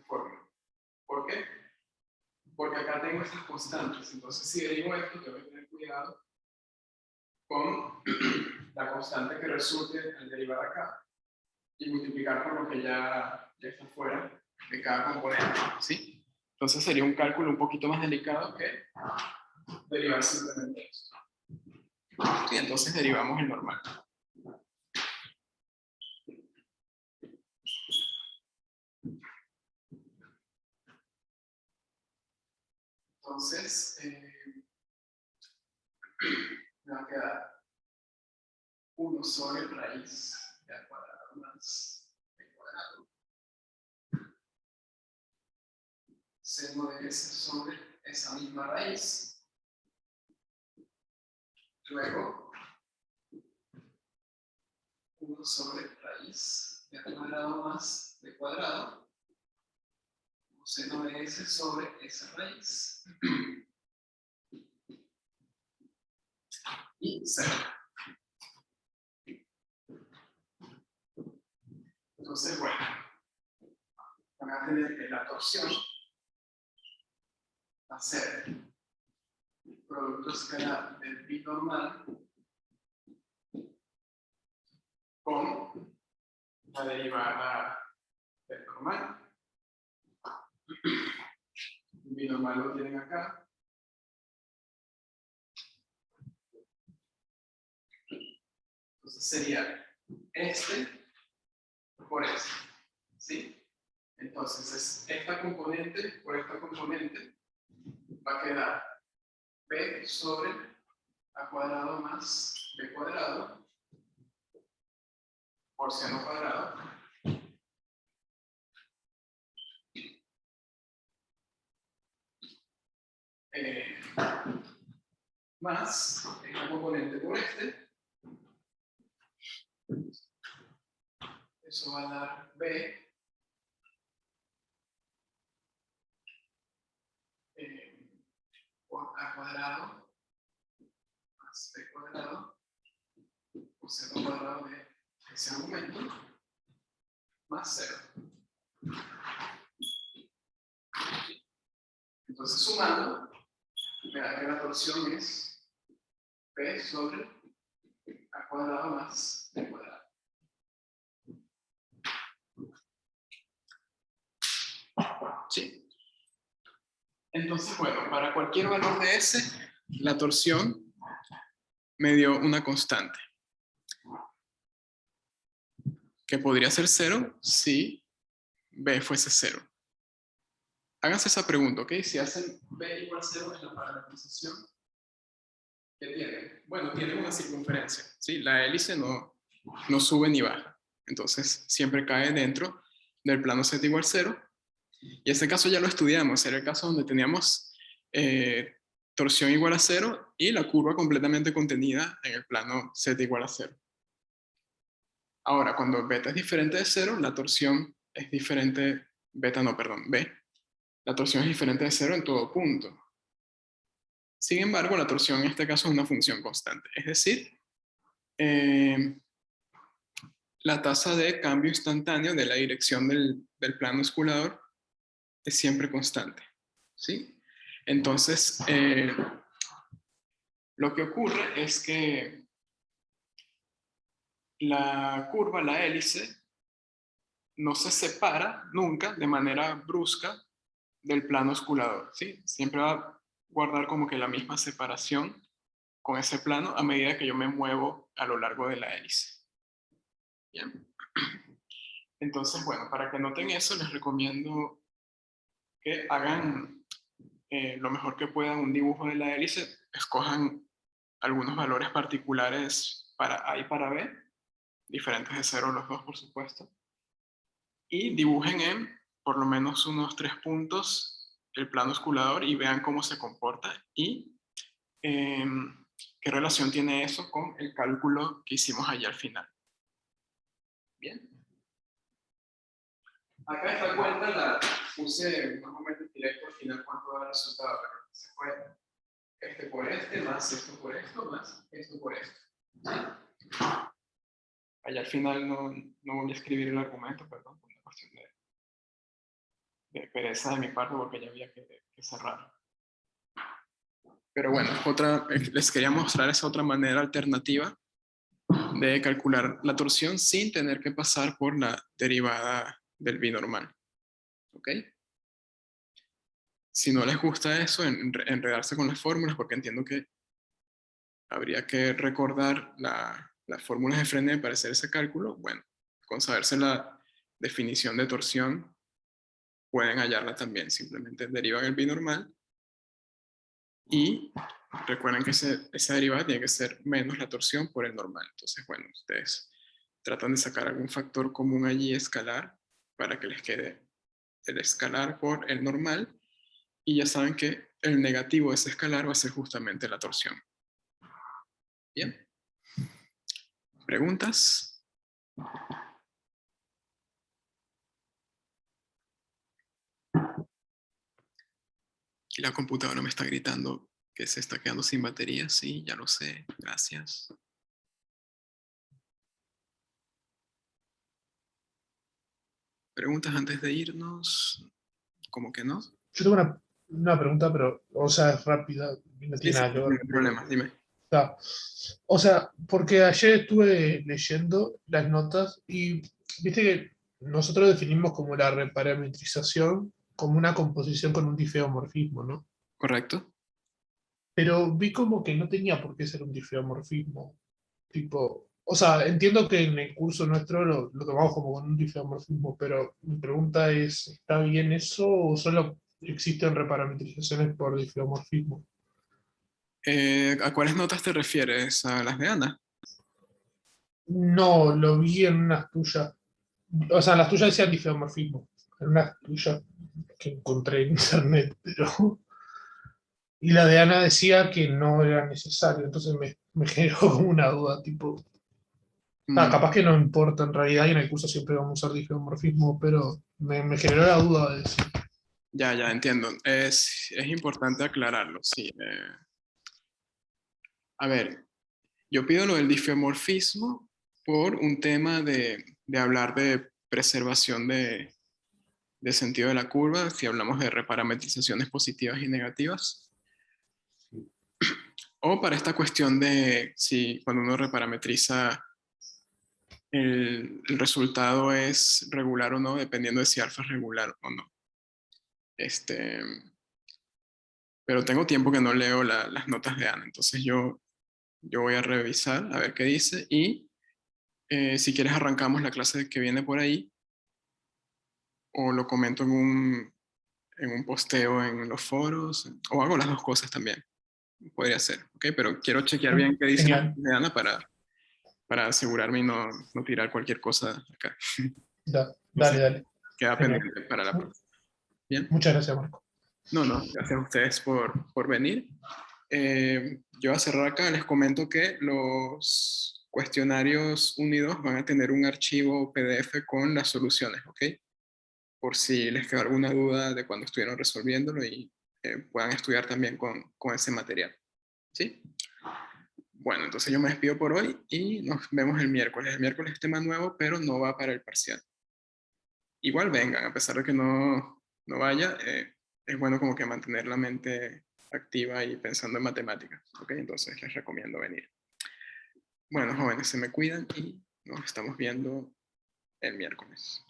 fórmula. ¿Por qué? Porque acá tengo estas constantes. Entonces, si derivo esto, tengo que tener cuidado con la constante que resulte al derivar acá y multiplicar por lo que ya está fuera de cada componente, ¿sí? Entonces sería un cálculo un poquito más delicado que derivar simplemente esto. Y entonces derivamos el normal. Entonces, me va a quedar 1 sobre raíz de al cuadrado más b cuadrado. Seno de s sobre esa misma raíz. Luego, 1 sobre raíz de al cuadrado más b cuadrado. Seno de s sobre esa raíz. Y 0. Entonces, bueno, van a tener que la torsión va a ser el producto escalar del binormal con la derivada del normal. El binormal lo tienen acá. Entonces sería este por este, ¿sí? Entonces es esta componente por esta componente va a quedar b sobre a cuadrado más b cuadrado por seno cuadrado más esta componente por este. Eso va a dar b por a cuadrado más b cuadrado por seno cuadrado de ese argumento más 0. Entonces sumando, me da que la torsión es b sobre a cuadrado más b cuadrado. Sí. Entonces, bueno, para cualquier valor de S, la torsión me dio una constante. Que podría ser 0 si B fuese 0. Háganse esa pregunta, ¿ok? Si hacen B igual 0 en la parametrización, ¿qué tienen? Bueno, tienen una circunferencia, ¿sí? La hélice no sube ni baja. Entonces, siempre cae dentro del plano Z igual 0. Y ese caso ya lo estudiamos, era el caso donde teníamos torsión igual a 0 y la curva completamente contenida en el plano Z igual a 0. Ahora, cuando beta es diferente de 0, la torsión es diferente, B, la torsión es diferente de 0 en todo punto. Sin embargo, la torsión en este caso es una función constante, es decir, la tasa de cambio instantáneo de la dirección del plano escalador es siempre constante, ¿sí? Entonces, lo que ocurre es que la curva, la hélice, no se separa nunca de manera brusca del plano escalador, ¿sí? Siempre va a guardar como que la misma separación con ese plano a medida que yo me muevo a lo largo de la hélice. Bien. Entonces, bueno, para que noten eso, les recomiendo que hagan lo mejor que puedan un dibujo de la hélice, escojan algunos valores particulares para A y para B, diferentes de 0 los dos, por supuesto, y dibujen en por lo menos unos 3 puntos el plano escalador y vean cómo se comporta y qué relación tiene eso con el cálculo que hicimos allá al final. Bien. Acá esta cuenta la puse más o menos directo al final cuánto da el resultado, pero se fue este por este, más esto por esto, más esto por esto. ¿Sí? Allá al final no voy a escribir el argumento, perdón, por una cuestión de pereza de mi parte porque ya había que cerrar. Pero bueno, les quería mostrar esa otra manera alternativa de calcular la torsión sin tener que pasar por la derivada del binormal. ¿Ok? Si no les gusta eso, enredarse con las fórmulas, porque entiendo que habría que recordar las fórmulas de Frenet para hacer ese cálculo, bueno, con saberse la definición de torsión, pueden hallarla también. Simplemente derivan el binormal y recuerden que esa derivada tiene que ser menos la torsión por el normal. Entonces, bueno, ustedes tratan de sacar algún factor común allí escalar para que les quede el escalar por el normal y ya saben que el negativo de ese escalar va a ser justamente la torsión. Bien. ¿Preguntas? Y la computadora me está gritando que se está quedando sin batería. Sí, ya lo sé. Gracias. ¿Preguntas antes de irnos? ¿Cómo que no? Yo tengo una pregunta, pero, o sea, es rápida, y no Sí, tiene sí, nada que no ver. hay problema, dime. Está. O sea, porque ayer estuve leyendo las notas y viste que nosotros definimos como la reparametrización como una composición con un difeomorfismo, ¿no? ¿Correcto? Pero vi como que no tenía por qué ser un difeomorfismo. Tipo, o sea, entiendo que en el curso nuestro lo tomamos como con un difeomorfismo, pero mi pregunta es, ¿está bien eso o solo existen reparametrizaciones por difeomorfismo? ¿A cuáles notas te refieres? ¿A las de Ana? No, lo vi en unas tuyas. O sea, las tuyas decían difeomorfismo. En unas tuyas que encontré en internet, pero. Y la de Ana decía que no era necesario, entonces me generó como una duda, tipo. Mm, Capaz que no importa en realidad y en el curso siempre vamos a usar difeomorfismo, pero me generó la duda de decir. ya, ya, entiendo. Es importante aclararlo, sí. A ver, yo pido lo del difeomorfismo por un tema de hablar de preservación de sentido de la curva, si hablamos de reparametrizaciones positivas y negativas, o para esta cuestión de si cuando uno reparametriza el resultado es regular o no, dependiendo de si alfa es regular o no. Este, pero tengo tiempo que no leo las notas de Ana, entonces yo voy a revisar a ver qué dice y si quieres arrancamos la clase que viene por ahí o lo comento en un posteo en los foros o hago las dos cosas también. Podría ser, ¿ok? Pero quiero chequear bien qué dicen las Genial. notas de Ana para asegurarme y no tirar cualquier cosa acá. Dale, Entonces dale. queda Genial. pendiente para la próxima. Bien. Muchas gracias, Marco. No, no, gracias a ustedes por venir. Yo voy a cerrar acá, les comento que los cuestionarios unidos van a tener un archivo PDF con las soluciones, ¿ok? Por si les queda alguna duda de cuando estuvieron resolviéndolo y puedan estudiar también con ese material, ¿sí? Bueno, entonces yo me despido por hoy y nos vemos el miércoles. El miércoles es tema nuevo, pero no va para el parcial. Igual vengan, a pesar de que no vaya, es bueno como que mantener la mente activa y pensando en matemáticas, ¿ok? Entonces les recomiendo venir. Bueno, jóvenes, se me cuidan y nos estamos viendo el miércoles.